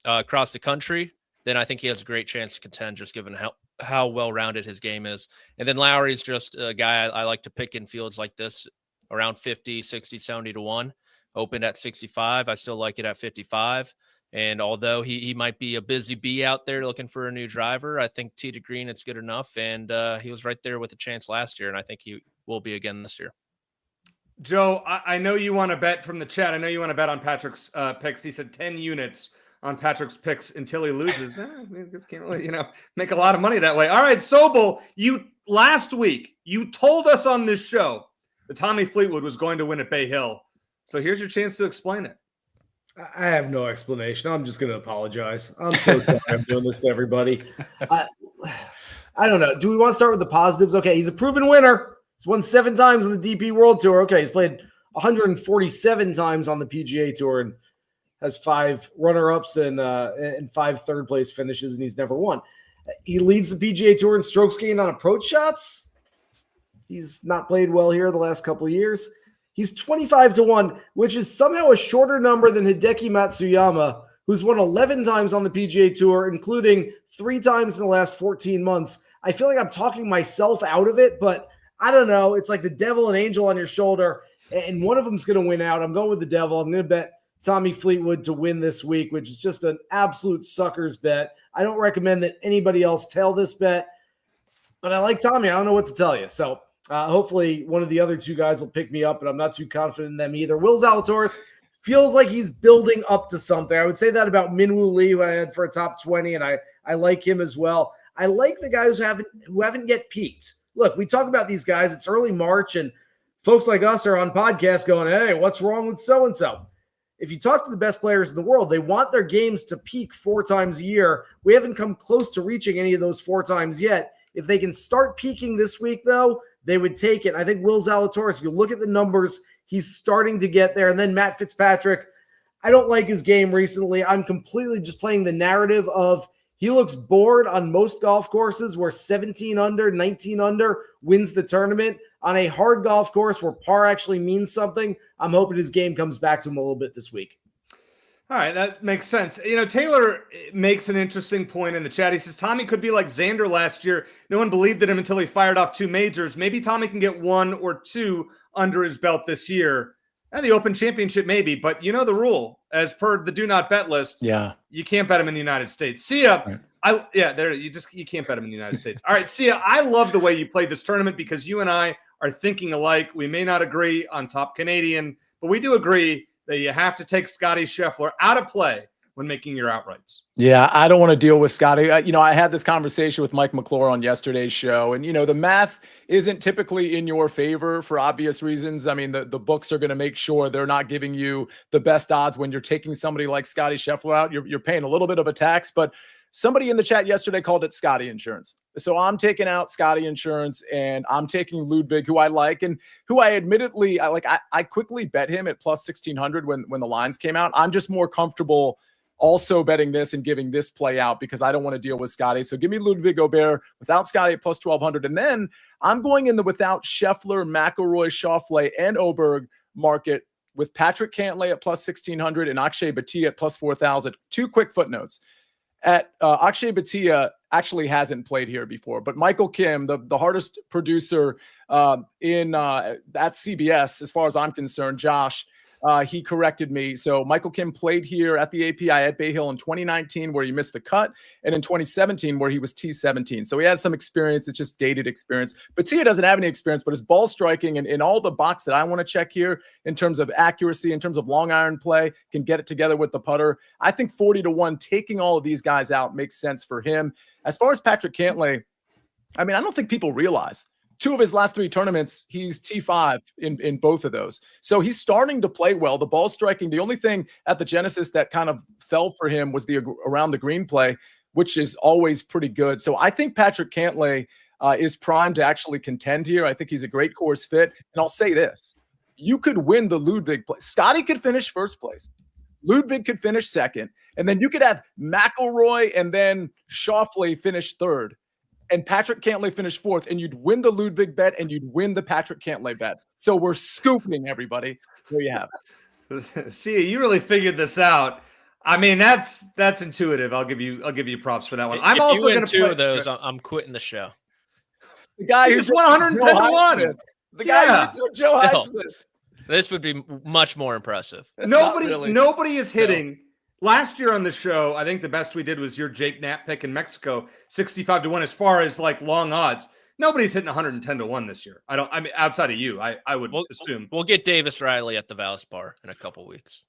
across the country, then I think he has a great chance to contend, just given how well-rounded his game is. And then Lowry's just a guy I like to pick in fields like this, around 50, 60, 70-1. Opened at 65. I still like it at 55. And although he might be a busy bee out there looking for a new driver, I think tee to green, it's good enough. And he was right there with a chance last year, and I think he will be again this year. Joe, I know you want to bet from the chat. I know you want to bet on Patrick's picks. He said 10 units on Patrick's picks until he loses. Can't really, make a lot of money that way. All right, Sobel, last week, you told us on this show that Tommy Fleetwood was going to win at Bay Hill. So here's your chance to explain it. I have no explanation. I'm just going to apologize. I'm so sorry I'm doing this to everybody. I don't know. Do we want to start with the positives? Okay, he's a proven winner. He's won 7 times on the DP World Tour. Okay, he's played 147 times on the PGA Tour and has 5 runner-ups and 5 third-place finishes, and he's never won. He leads the PGA Tour in strokes gained on approach shots. He's not played well here the last couple of years. He's 25-1, which is somehow a shorter number than Hideki Matsuyama, who's won 11 times on the PGA Tour, including 3 times in the last 14 months. I feel like I'm talking myself out of it, but I don't know. It's like the devil and angel on your shoulder, and one of them's going to win out. I'm going with the devil. I'm going to bet Tommy Fleetwood to win this week, which is just an absolute sucker's bet. I don't recommend that anybody else tail this bet, but I like Tommy. I don't know what to tell you. So hopefully one of the other 2 guys will pick me up, but I'm not too confident in them either. Will Zalatoris feels like he's building up to something. I would say that about Minwoo Lee, who I had for a top 20, and I like him as well. I like the guys who haven't yet peaked. Look, we talk about these guys. It's early March, and folks like us are on podcasts going, hey, what's wrong with so-and-so? If you talk to the best players in the world, they want their games to peak 4 times a year. We haven't come close to reaching any of those 4 times yet. If they can start peaking this week, though, they would take it. I think Will Zalatoris, you look at the numbers, he's starting to get there. And then Matt Fitzpatrick, I don't like his game recently. I'm completely just playing the narrative of he looks bored on most golf courses where 17 under, 19 under wins the tournament. On a hard golf course where par actually means something, I'm hoping his game comes back to him a little bit this week. All right, that makes sense. Taylor makes an interesting point in the chat. He says Tommy could be like Xander last year. No one believed in him until he fired off 2 majors. Maybe Tommy can get 1 or 2 under his belt this year. And the Open Championship, maybe. But you know the rule, as per the do not bet list. Yeah, you can't bet him in the United States. Sia, right. You can't bet him in the United States. All right, Sia, I love the way you played this tournament because you and I are thinking alike. We may not agree on top Canadian, but we do agree that you have to take Scotty Scheffler out of play when making your outrights. Yeah, I don't want to deal with Scotty. I had this conversation with Mike McClure on yesterday's show, and, the math isn't typically in your favor for obvious reasons. I mean, the books are going to make sure they're not giving you the best odds when you're taking somebody like Scotty Scheffler out. You're paying a little bit of a tax, but somebody in the chat yesterday called it Scotty insurance. So I'm taking out Scotty insurance and I'm taking Ludwig, who I like and who I admittedly, I quickly bet him at plus 1,600 when the lines came out. I'm just more comfortable also betting this and giving this play out because I don't want to deal with Scotty. So give me Ludwig Gobert without Scotty at plus 1,200. And then I'm going in the without Scheffler, McIlroy, Schauffele, and Oberg market with Patrick Cantlay at plus 1,600 and Akshay Bhatia at plus 4,000. 2 quick footnotes. At Akshay Bhatia actually hasn't played here before. But Michael Kim, the hardest producer at CBS, as far as I'm concerned, Josh, he corrected me. So Michael Kim played here at the API at Bay Hill in 2019, where he missed the cut, and in 2017, where he was T17. So he has some experience. It's just dated experience. But Tia doesn't have any experience, but his ball striking and in all the box that I want to check here in terms of accuracy, in terms of long iron play, can get it together with the putter. I think 40-1, taking all of these guys out makes sense for him. As far as Patrick Cantlay, I mean, I don't think people realize 2 of his last 3 tournaments, he's T5 in both of those. So he's starting to play well. The ball striking, the only thing at the Genesis that kind of fell for him was the around the green play, which is always pretty good. So I think Patrick Cantlay is primed to actually contend here. I think he's a great course fit. And I'll say this, you could win the Ludwig play. Scotty could finish first place. Ludwig could finish second. And then you could have McIlroy and then Schauffele finish third. And Patrick Cantlay finished fourth, and you'd win the Ludwig bet, and you'd win the Patrick Cantlay bet. So we're scooping, everybody. There you have it. Sia, you really figured this out. I mean, that's intuitive. I'll give you props for that one. I'm also going to play 2 of those. I'm quitting the show. The guy who's won 110-1. The guy who's Joe Highsmith. This would be much more impressive. Nobody is hitting. No. Last year on the show, I think the best we did was your Jake Knapp pick in Mexico, 65-1 as far as like long odds. Nobody's hitting 110-1 this year. I mean, outside of you, I would assume. We'll get Davis Riley at the Valspar in a couple weeks.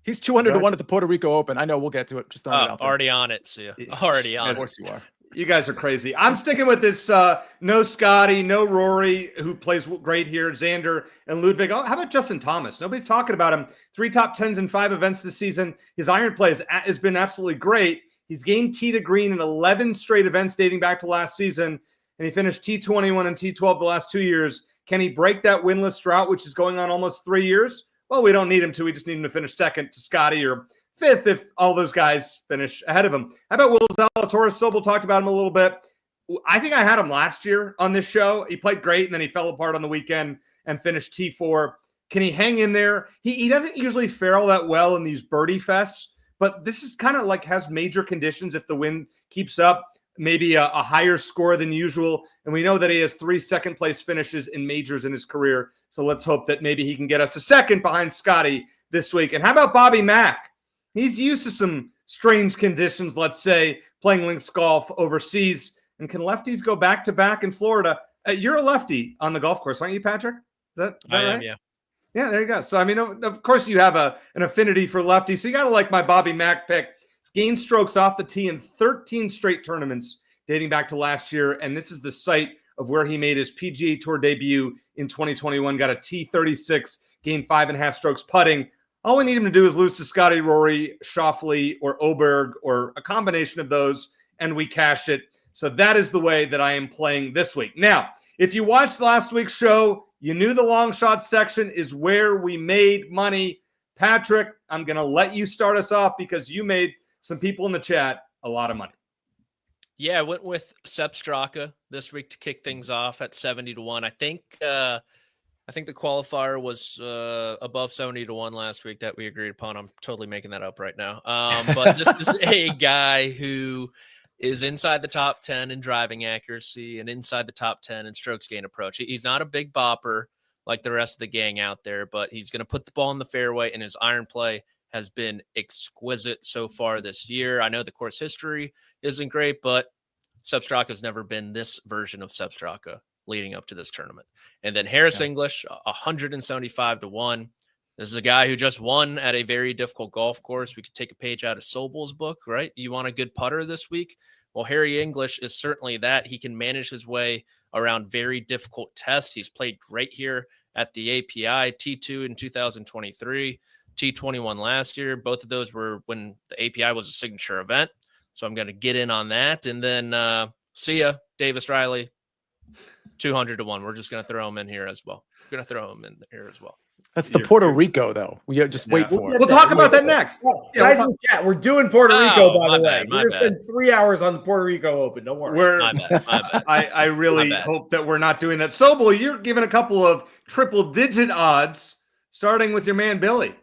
He's 200-1 at the Puerto Rico Open. I know we'll get to it. Just already on it, Sia. Already on it. Of course you are. You guys are crazy. I'm sticking with this no Scotty, no Rory, who plays great here, Xander and Ludwig. Oh, how about Justin Thomas? Nobody's talking about him. 3 top 10s in 5 events this season. His iron play has been absolutely great. He's gained tee to green in 11 straight events dating back to last season, and he finished T21 and T12 the last 2 years. Can he break that winless drought, which is going on almost 3 years? Well, we don't need him to. We just need him to finish second to Scotty or 5th if all those guys finish ahead of him. How about Will Zalatoris? Sobel talked about him a little bit. I think I had him last year on this show. He played great, and then he fell apart on the weekend and finished T4. Can he hang in there? He doesn't usually fare all that well in these birdie fests, but this is kind of like has major conditions if the wind keeps up, maybe a higher score than usual. And we know that he has 3 second-place finishes in majors in his career, so let's hope that maybe he can get us a second behind Scotty this week. And how about Bobby Mack? He's used to some strange conditions, let's say, playing links golf overseas. And can lefties go back-to-back in Florida? You're a lefty on the golf course, aren't you, Patrick? Is that I right? am, yeah. Yeah, there you go. So, I mean, of course you have an affinity for lefties. So you got to like my Bobby Mack pick. He's gained strokes off the tee in 13 straight tournaments dating back to last year. And this is the site of where he made his PGA Tour debut in 2021. Got a T36, gained 5.5 strokes putting. All we need him to do is lose to Scotty, Rory, Schauffele, or Oberg, or a combination of those, and we cash it. So that is the way that I am playing this week. Now, if you watched last week's show, you knew the long shot section is where we made money. Patrick, I'm going to let you start us off because you made some people in the chat a lot of money. Yeah, I went with Sepp Straka this week to kick things off at 70-1. I think the qualifier was above 70-1 last week that we agreed upon. I'm totally making that up right now. But this is a guy who is inside the top 10 in driving accuracy and inside the top 10 in strokes gain approach. He's not a big bopper like the rest of the gang out there, but he's going to put the ball in the fairway, and his iron play has been exquisite so far this year. I know the course history isn't great, but Sepp Straka has never been this version of Sepp Straka leading up to this tournament. And then Harris English, 175-1. This is a guy who just won at a very difficult golf course. We could take a page out of Sobel's book, right? You want a good putter this week? Well, Harry English is certainly that. He can manage his way around very difficult tests. He's played great here at the API, T2 in 2023, T21 last year. Both of those were when the API was a signature event. So I'm going to get in on that. And then Sia, Davis Riley, 200-1. We're just going to throw him in here as well. We're going to throw him in here as well. That's the Puerto Rico, though. We just wait for it. We'll talk about that next. Guys in the chat, we're doing Puerto Rico, by the way. We're going to spend 3 hours on the Puerto Rico Open. Don't worry. My bad. I really hope that we're not doing that. Sobel, you're giving a couple of triple-digit odds, starting with your man Billy.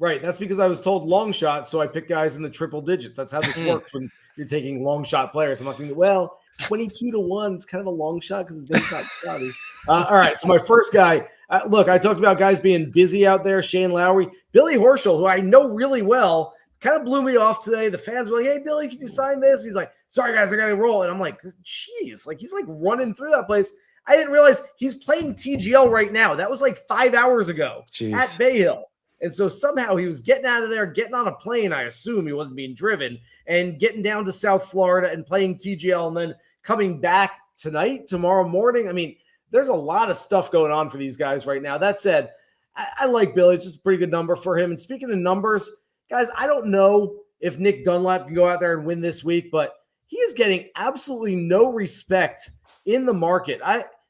Right. That's because I was told long shot, so I picked guys in the triple digits. That's how this works when you're taking long shot players. I'm not thinking, well, 22-1 is kind of a long shot because his name's not Scotty. All right. So my first guy, look, I talked about guys being busy out there. Shane Lowry, Billy Horschel, who I know really well, kind of blew me off today. The fans were like, hey, Billy, can you sign this? He's like, sorry, guys, I got to roll. And I'm like, geez, like he's like running through that place. I didn't realize he's playing TGL right now. That was like 5 hours ago at Bay Hill. And so somehow he was getting out of there, getting on a plane. I assume he wasn't being driven, and getting down to South Florida and playing TGL and then coming back tomorrow morning. I mean, there's a lot of stuff going on for these guys right now. That said, I like Billy. It's just a pretty good number for him. And speaking of numbers, guys, I don't know if Nick Dunlap can go out there and win this week, but he is getting absolutely no respect in the market.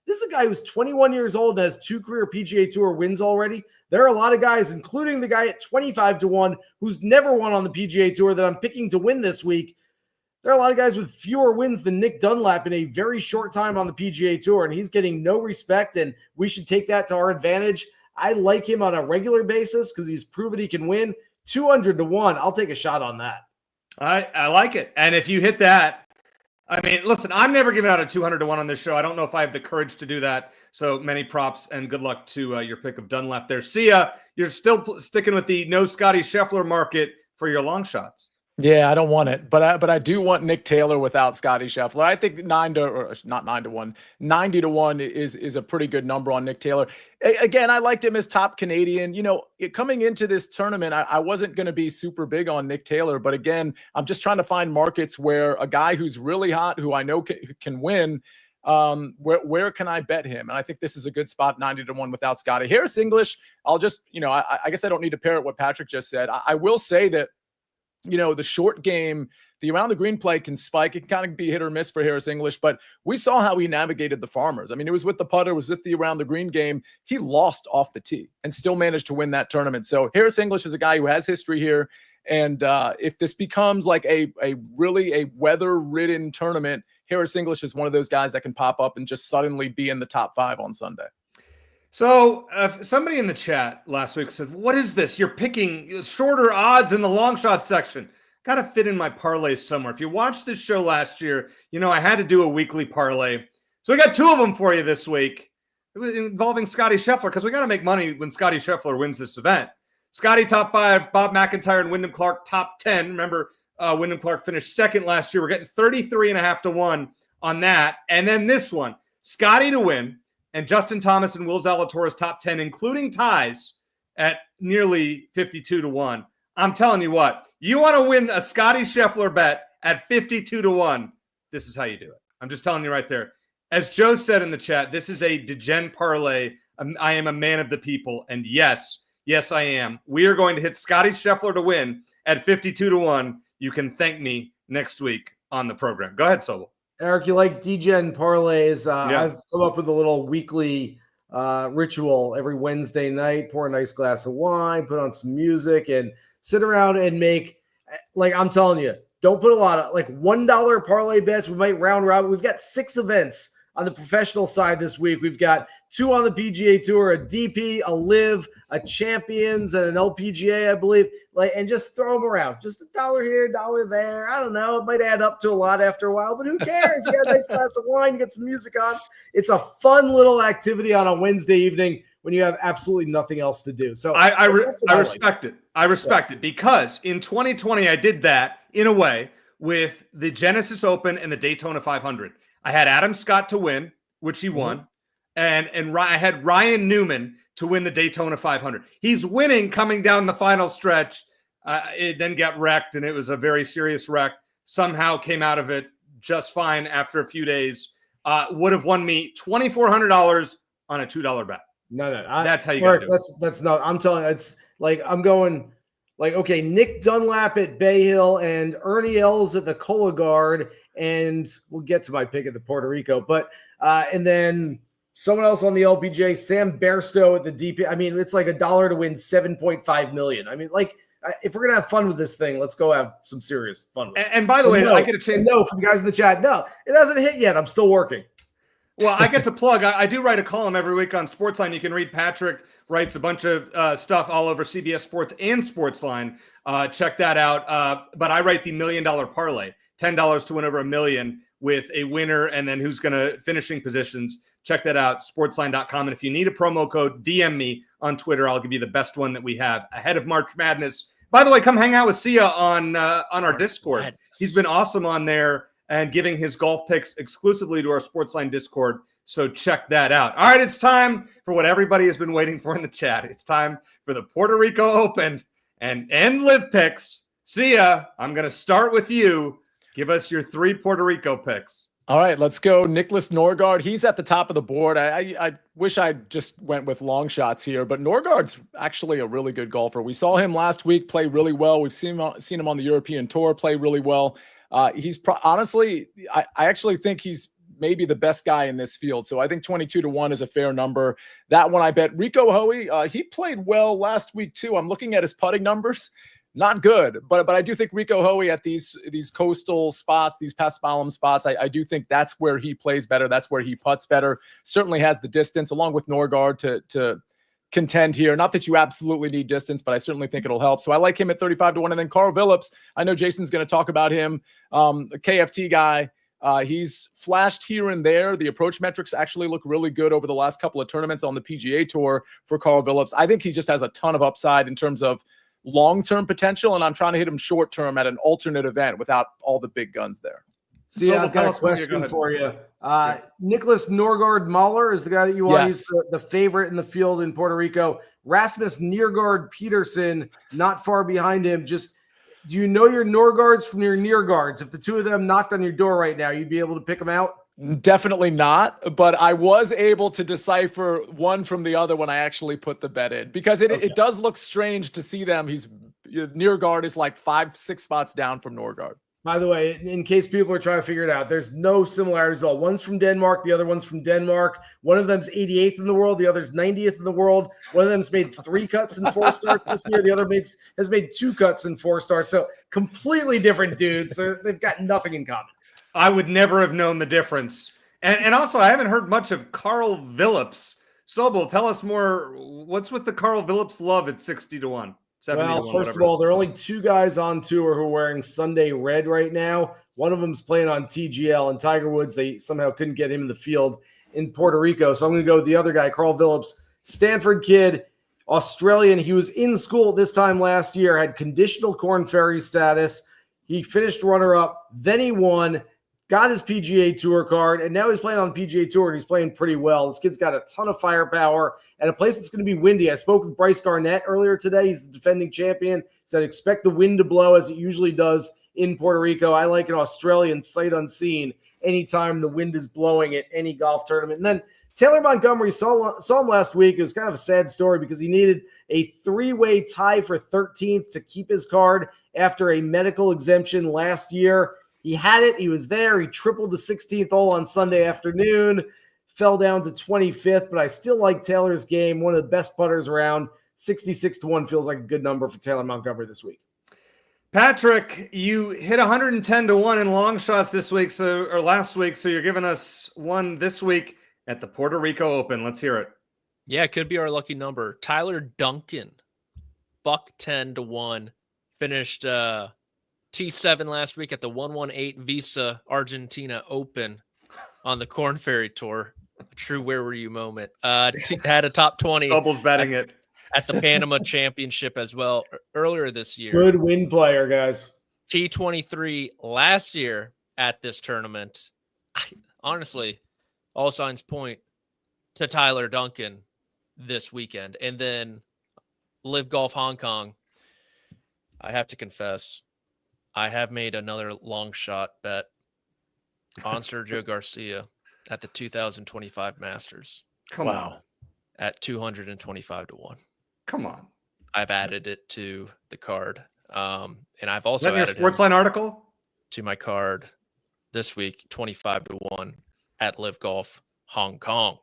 This is a guy who's 21 years old and has 2 career PGA Tour wins already. There are a lot of guys, including the guy at 25-1, who's never won on the PGA Tour that I'm picking to win this week. There are a lot of guys with fewer wins than Nick Dunlap in a very short time on the PGA Tour, and he's getting no respect, and we should take that to our advantage. I like him on a regular basis because he's proven he can win. 200-1, I'll take a shot on that. I like it. And if you hit that, I mean, listen, I'm never giving out a 200-1 on this show. I don't know if I have the courage to do that. So many props and good luck to your pick of Dunlap there. Sia, you're still sticking with the no Scotty Scheffler market for your long shots. Yeah, I don't want it, but I do want Nick Taylor without Scotty Scheffler. I think 90-1 is a pretty good number on Nick Taylor. Again, I liked him as top Canadian. You know, coming into this tournament, I wasn't going to be super big on Nick Taylor, but again, I'm just trying to find markets where a guy who's really hot, who I know can win, where can I bet him? And I think this is a good spot, 90-1 without Scotty. Harris English, I'll just, I guess I don't need to pair it what Patrick just said. I will say that, the short game, the around the green play can spike. It can kind of be hit or miss for Harris English, but we saw how he navigated the Farmers. I mean, it was with the putter, it was with the around the green game. He lost off the tee and still managed to win that tournament. So Harris English is a guy who has history here. And if this becomes like a really weather-ridden tournament, Harris English is one of those guys that can pop up and just suddenly be in the top 5 on Sunday. So somebody in the chat last week said, what is this? You're picking shorter odds in the long shot section. Got to fit in my parlays somewhere. If you watched this show last year, I had to do a weekly parlay. So we got 2 of them for you this week. It was involving Scotty Scheffler because we got to make money when Scotty Scheffler wins this event. Scotty top 5, Bob McIntyre and Wyndham Clark top 10. Remember, Wyndham Clark finished second last year. We're getting 33.5-1 on that. And then this one, Scotty to win. And Justin Thomas and Will Zalatoris top 10, including ties at nearly 52-1. I'm telling you what, you want to win a Scotty Scheffler bet at 52-1. This is how you do it. I'm just telling you right there. As Joe said in the chat, this is a degen parlay. I am a man of the people. And yes, I am. We are going to hit Scotty Scheffler to win at 52-1. You can thank me next week on the program. Go ahead, Sobel. Eric, you like degen parlays. I've come up with a little weekly ritual every Wednesday night. Pour a nice glass of wine, put on some music, and sit around and make, I'm telling you, don't put a lot of, $1 parlay bets. We might round robin. We've got 6 events on the professional side this week. We've got 2 on the PGA Tour, a DP, a LIV, a Champions, and an LPGA, I believe. And just throw them around. Just $1 here, $1 there. I don't know. It might add up to a lot after a while, but who cares? You got a nice glass of wine, get some music on. It's a fun little activity on a Wednesday evening when you have absolutely nothing else to do. So I respect it. I respect it because in 2020, I did that in a way with the Genesis Open and the Daytona 500. I had Adam Scott to win, which he won. And I had Ryan Newman to win the Daytona 500. He's winning coming down the final stretch. It then got wrecked, and it was a very serious wreck. Somehow came out of it just fine after a few days. Would have won me $2,400 on a $2 bet. No. That's how you got to do it. That's not. I'm telling you, it's I'm going okay, Nick Dunlap at Bay Hill and Ernie Els at the Cologuard, and we'll get to my pick at the Puerto Rico. But and then someone else on the LPGA, Sam Bairstow at the DP. I mean, it's $1 to win $7.5 million. I mean, if we're gonna have fun with this thing, let's go have some serious fun with it. And by the way, I get a chance. No, from the guys in the chat, no, it hasn't hit yet. I'm still working. Well, I get to plug. I do write a column every week on SportsLine. You can read Patrick writes a bunch of stuff all over CBS Sports and SportsLine. Check that out. But I write the $1 million parlay, $10 to win over $1 million with a winner and then who's going to finishing positions. Check that out, sportsline.com. And if you need a promo code, DM me on Twitter. I'll give you the best one that we have ahead of March Madness. By the way, come hang out with Sia on our Discord. He's been awesome on there and giving his golf picks exclusively to our SportsLine Discord. So check that out. All right, it's time for what everybody has been waiting for in the chat. It's time for the Puerto Rico Open and LIV picks. Sia, I'm going to start with you. Give us your 3 Puerto Rico picks. All right, let's go. Nicholas Norgaard, he's at the top of the board. I wish I just went with long shots here, but Norgaard's actually a really good golfer. We saw him last week play really well. We've seen him on the European Tour play really well. Honestly, I actually think he's maybe the best guy in this field. So I think 22-1 is a fair number. That one I bet. Rico Hoey, he played well last week too. I'm looking at his putting numbers. Not good, but I do think Rico Hoey at these coastal spots, these Paspalum spots, I do think that's where he plays better. That's where he putts better. Certainly has the distance along with Norgaard to contend here. Not that you absolutely need distance, but I certainly think it'll help. So I like him at 35-1. And then Carl Phillips, I know Jason's going to talk about him, a KFT guy. He's flashed here and there. The approach metrics actually look really good over the last couple of tournaments on the PGA Tour for Carl Phillips. I think he just has a ton of upside in terms of long-term potential, and I'm trying to hit him short-term at an alternate event without all the big guns there. See, I've got a question for you. Nicholas Norgaard Mahler is the guy that you want. Yes. He's the favorite in the field in Puerto Rico. Rasmus Niergaard Peterson, not far behind him. Just, do you know your Norgaards from your Niergaards? If the two of them knocked on your door right now, you'd be able to pick them out? Definitely not, but I was able to decipher one from the other when I actually put the bet in, because it does look strange to see them. Niergaard is like 5-6 spots down from Norgaard. By the way, in case people are trying to figure it out, there's no similarities at all. One's from Denmark, the other one's from Denmark. One of them's 88th in the world, the other's 90th in the world. One of them's made 3 cuts in 4 starts this year. The other has made 2 cuts in 4 starts. So completely different dudes. They've got nothing in common. I would never have known the difference. And also, I haven't heard much of Carl Phillips. Sobel, tell us more. What's with the Carl Phillips love at 60-1? Well, first of all, there are only 2 guys on tour who are wearing Sunday red right now. One of them's playing on TGL, and Tiger Woods, they somehow couldn't get him in the field in Puerto Rico. So I'm going to go with the other guy, Carl Phillips, Stanford kid, Australian. He was in school this time last year, had conditional Corn Ferry status. He finished runner-up, then he won, got his PGA Tour card, and now he's playing on the PGA Tour, and he's playing pretty well. This kid's got a ton of firepower and a place that's going to be windy. I spoke with Bryce Garnett earlier today. He's the defending champion. He said expect the wind to blow as it usually does in Puerto Rico. I like an Australian sight unseen anytime the wind is blowing at any golf tournament. And then Taylor Montgomery saw him last week. It was kind of a sad story because he needed a 3-way tie for 13th to keep his card after a medical exemption last year. He had it. He was there. He tripled the 16th hole on Sunday afternoon, fell down to 25th, but I still like Taylor's game. One of the best putters around. 66-1 feels like a good number for Taylor Montgomery this week. Patrick, you hit 110-1 in long shots this week, or last week, so you're giving us one this week at the Puerto Rico Open. Let's hear it. Yeah, it could be our lucky number. Tyler Duncan, $10-1, finished T7 last week at the 118 Visa Argentina Open on the Corn Ferry Tour. A true where were you moment. Had a top 20. Sobel's betting it. At the Panama Championship as well earlier this year. Good win player, guys. T23 last year at this tournament. Honestly, all signs point to Tyler Duncan this weekend. And then LIV Golf Hong Kong. I have to confess, I have made another long shot bet on Sergio Garcia at the 2025 Masters. Come on. At 225-1. Come on. I've added it to the card. And I've also added your SportsLine article to my card this week, 25-1 at LIV Golf Hong Kong.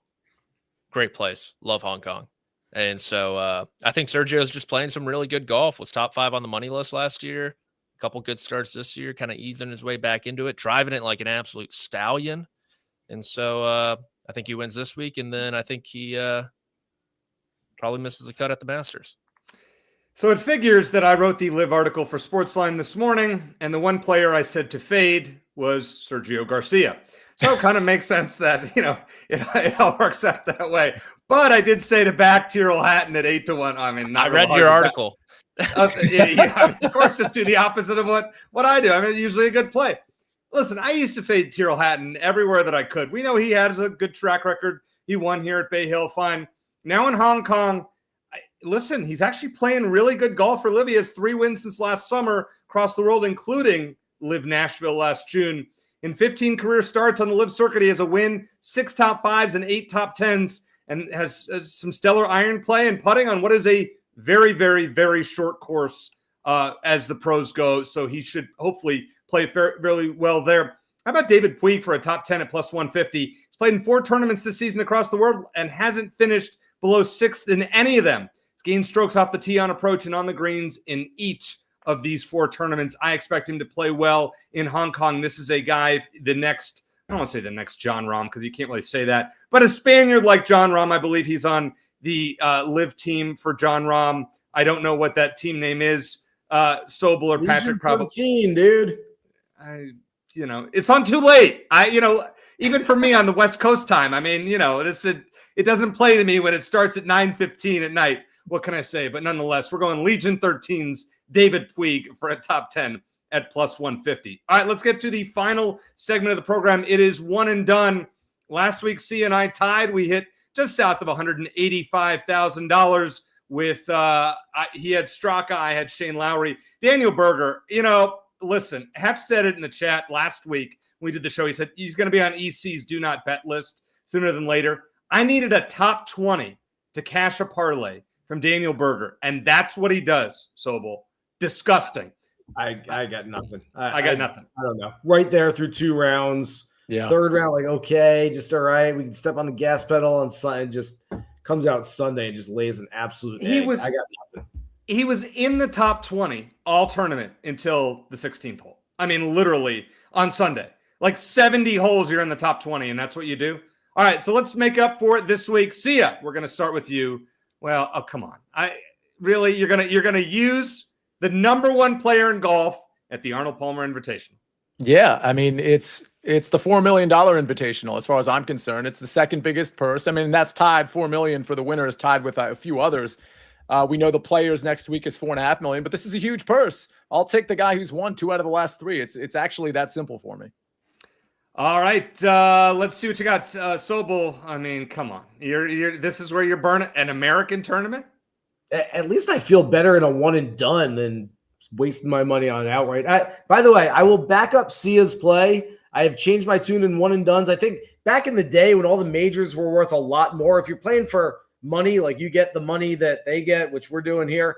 Great place. Love Hong Kong. And so I think Sergio's just playing some really good golf. Was top 5 on the money list last year. Couple good starts this year, kind of easing his way back into it, driving it like an absolute stallion. And so I I think he wins this week, and then I think he probably misses the cut at the Masters. So it figures that I wrote the LIV article for SportsLine this morning, and the one player I said to fade was Sergio Garcia. So it kind of makes sense that, it all works out that way. But I did say to back Tyrrell Hatton at 8-1. I mean, I read your article. Of course, just do the opposite of what I do. I mean, usually a good play. Listen, I used to fade Tyrrell Hatton everywhere that I could. We know he has a good track record. He won here at Bay Hill, fine. Now in Hong Kong, listen, he's actually playing really good golf for LIV. He has 3 wins since last summer across the world, including LIV Nashville last June. In 15 career starts on the LIV circuit, he has a win, 6 top 5s and 8 top 10s, and has some stellar iron play and putting on what is a very, very, very short course as the pros go. So he should hopefully play fairly well there. How about David Puig for a top 10 at plus 150? He's played in 4 tournaments this season across the world and hasn't finished below 6th in any of them. He's gained strokes off the tee on approach and on the greens in each of these 4 tournaments. I expect him to play well in Hong Kong. This is a guy, I don't want to say the next John Rahm because you can't really say that, but a Spaniard like John Rahm. I believe he's on the LIV team for John Rahm. I don't know what that team name is. Sobel or Patrick probably. 13, dude. It's on too late. Even for me on the West Coast time, I mean, it doesn't play to me when it starts at 9:15 at night. What can I say? But nonetheless, we're going Legion 13's David Puig for a top 10 at plus 150. All right, let's get to the final segment of the program. It is one and done. Last week, Sia and I tied. We hit just south of $185,000 with he had Straka, I had Shane Lowry. Daniel Berger, listen, Hef said it in the chat last week when we did the show. He said he's going to be on EC's do not bet list sooner than later. I needed a top 20 to cash a parlay from Daniel Berger, and that's what he does, Sobel. Disgusting. I got nothing. I got nothing. I don't know. Right there through 2 rounds. Yeah. 3rd round, like, okay, just all right. We can step on the gas pedal, and just comes out Sunday and just lays an absolute egg. I got nothing. He was in the top 20 all tournament until the 16th hole. I mean, literally on Sunday. Like 70 holes, you're in the top 20, and that's what you do. All right, so let's make up for it this week. Sia, we're going to start with you. Well, oh, come on. You're gonna use the number 1 player in golf at the Arnold Palmer Invitational. Yeah, I mean, it's the $4 million Invitational as far as I'm concerned. It's the second biggest purse. I mean, that's tied. $4 million for the winner is tied with a few others. We know the players next week is $4.5 million, but this is a huge purse. I'll take the guy who's won 2 out of the last 3. It's actually that simple for me. All right, let's see what you got, Sobel. I mean, come on. This is where you're burning an American tournament. At least I feel better in a one and done than wasting my money on outright. By the way, I will back up Sia's play. I have changed my tune in one and dones. I think back in the day when all the majors were worth a lot more, if you're playing for money, like you get the money that they get, which we're doing here,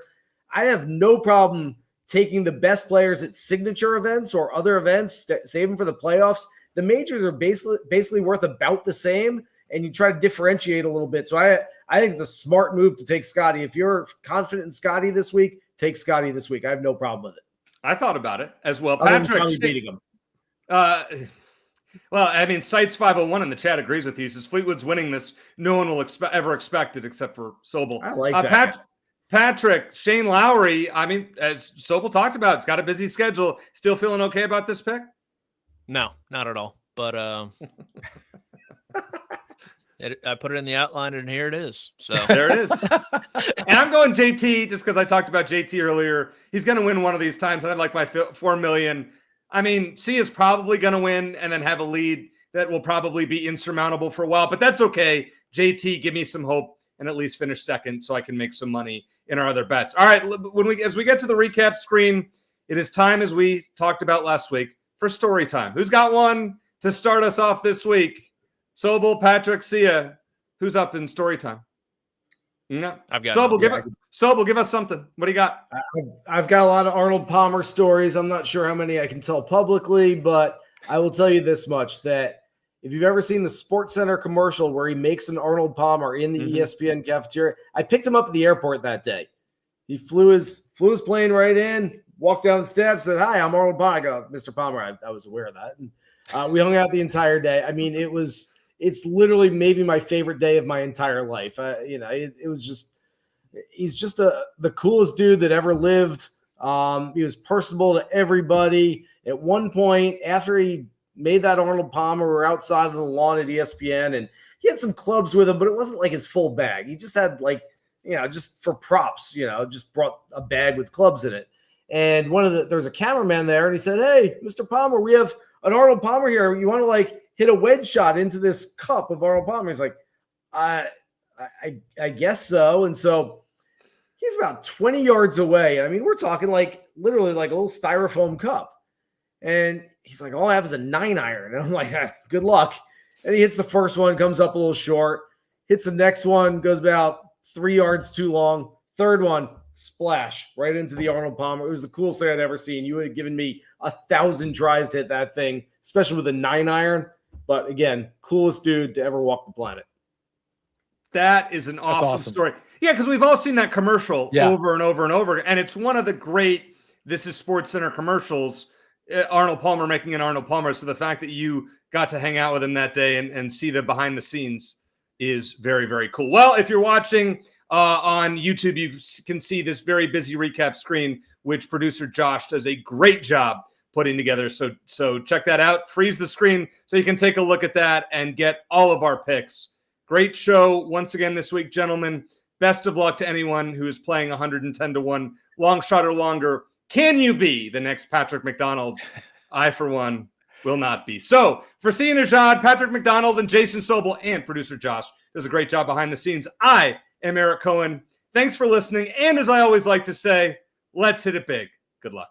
I have no problem taking the best players at signature events or other events, save them for the playoffs. The majors are basically worth about the same, and you try to differentiate a little bit. So I think it's a smart move to take Scotty. If you're confident in Scotty this week, take Scotty this week. I have no problem with it. I thought about it as well. Patrick beating him. Well, I mean, Sites 501 in the chat agrees with you. Says Fleetwood's winning this. No one will ever expect it except for Sobel. I like that. Patrick, Shane Lowry. I mean, as Sobel talked about, it's got a busy schedule. Still feeling okay about this pick? No, not at all. But I put it in the outline, and here it is. So there it is. And I'm going JT just because I talked about JT earlier. He's going to win one of these times, and I'd like my $4 million. I mean, Sia's probably going to win and then have a lead that will probably be insurmountable for a while, but that's okay. JT, give me some hope and at least finish second so I can make some money in our other bets. All right, as we get to the recap screen, it is time, as we talked about last week, for story time. Who's got one to start us off this week? Sobel, Patrick, Sia. Who's up in story time? No, I've got Sobel, give us something. What do you got? I've got a lot of Arnold Palmer stories. I'm not sure how many I can tell publicly, but I will tell you this much, that if you've ever seen the SportsCenter commercial where he makes an Arnold Palmer in the ESPN cafeteria, I picked him up at the airport that day. He flew his plane right in, walked down the steps, said, "Hi, I'm Arnold Palmer." I go, "Mr. Palmer, I was aware of that." And we hung out the entire day. I mean, it was it's literally maybe my favorite day of my entire life. It was just, he's just the coolest dude that ever lived. He was personable to everybody. At one point, after he made that Arnold Palmer, we were outside on the lawn at ESPN, and he had some clubs with him, but it wasn't like his full bag. He just had just for props, just brought a bag with clubs in it. And there was a cameraman there, and he said, "Hey, Mr. Palmer, we have an Arnold Palmer here. You want to hit a wedge shot into this cup of Arnold Palmer?" He's like, I guess so. And so he's about 20 yards away. I mean, we're talking literally a little styrofoam cup. And he's like, "All I have is a 9-iron." And I'm like, "Good luck." And he hits the first one, comes up a little short, hits the next one, goes about 3 yards too long. Third one, splash right into the Arnold Palmer. It was the coolest thing I'd ever seen. You would have given me 1,000 tries to hit that thing, especially with a 9-iron. But again, coolest dude to ever walk the planet. That is an awesome story. Yeah, because we've all seen that commercial over and over and over. And it's one of the great This Is Sports Center commercials, Arnold Palmer making an Arnold Palmer. So the fact that you got to hang out with him that day and see the behind the scenes is very, very cool. Well, if you're watching on YouTube, you can see this very busy recap screen, which producer Josh does a great job putting together. So check that out. Freeze the screen so you can take a look at that and get all of our picks. Great show once again this week, gentlemen. Best of luck to anyone who is playing 110-1 long shot or longer. Can you be the next Patrick McDonald? I, for one, will not be. So for Sia Nejad, Patrick McDonald, and Jason Sobel, and producer Josh does a great job behind the scenes. I am Eric Cohen. Thanks for listening. And as I always like to say, let's hit it big. Good luck.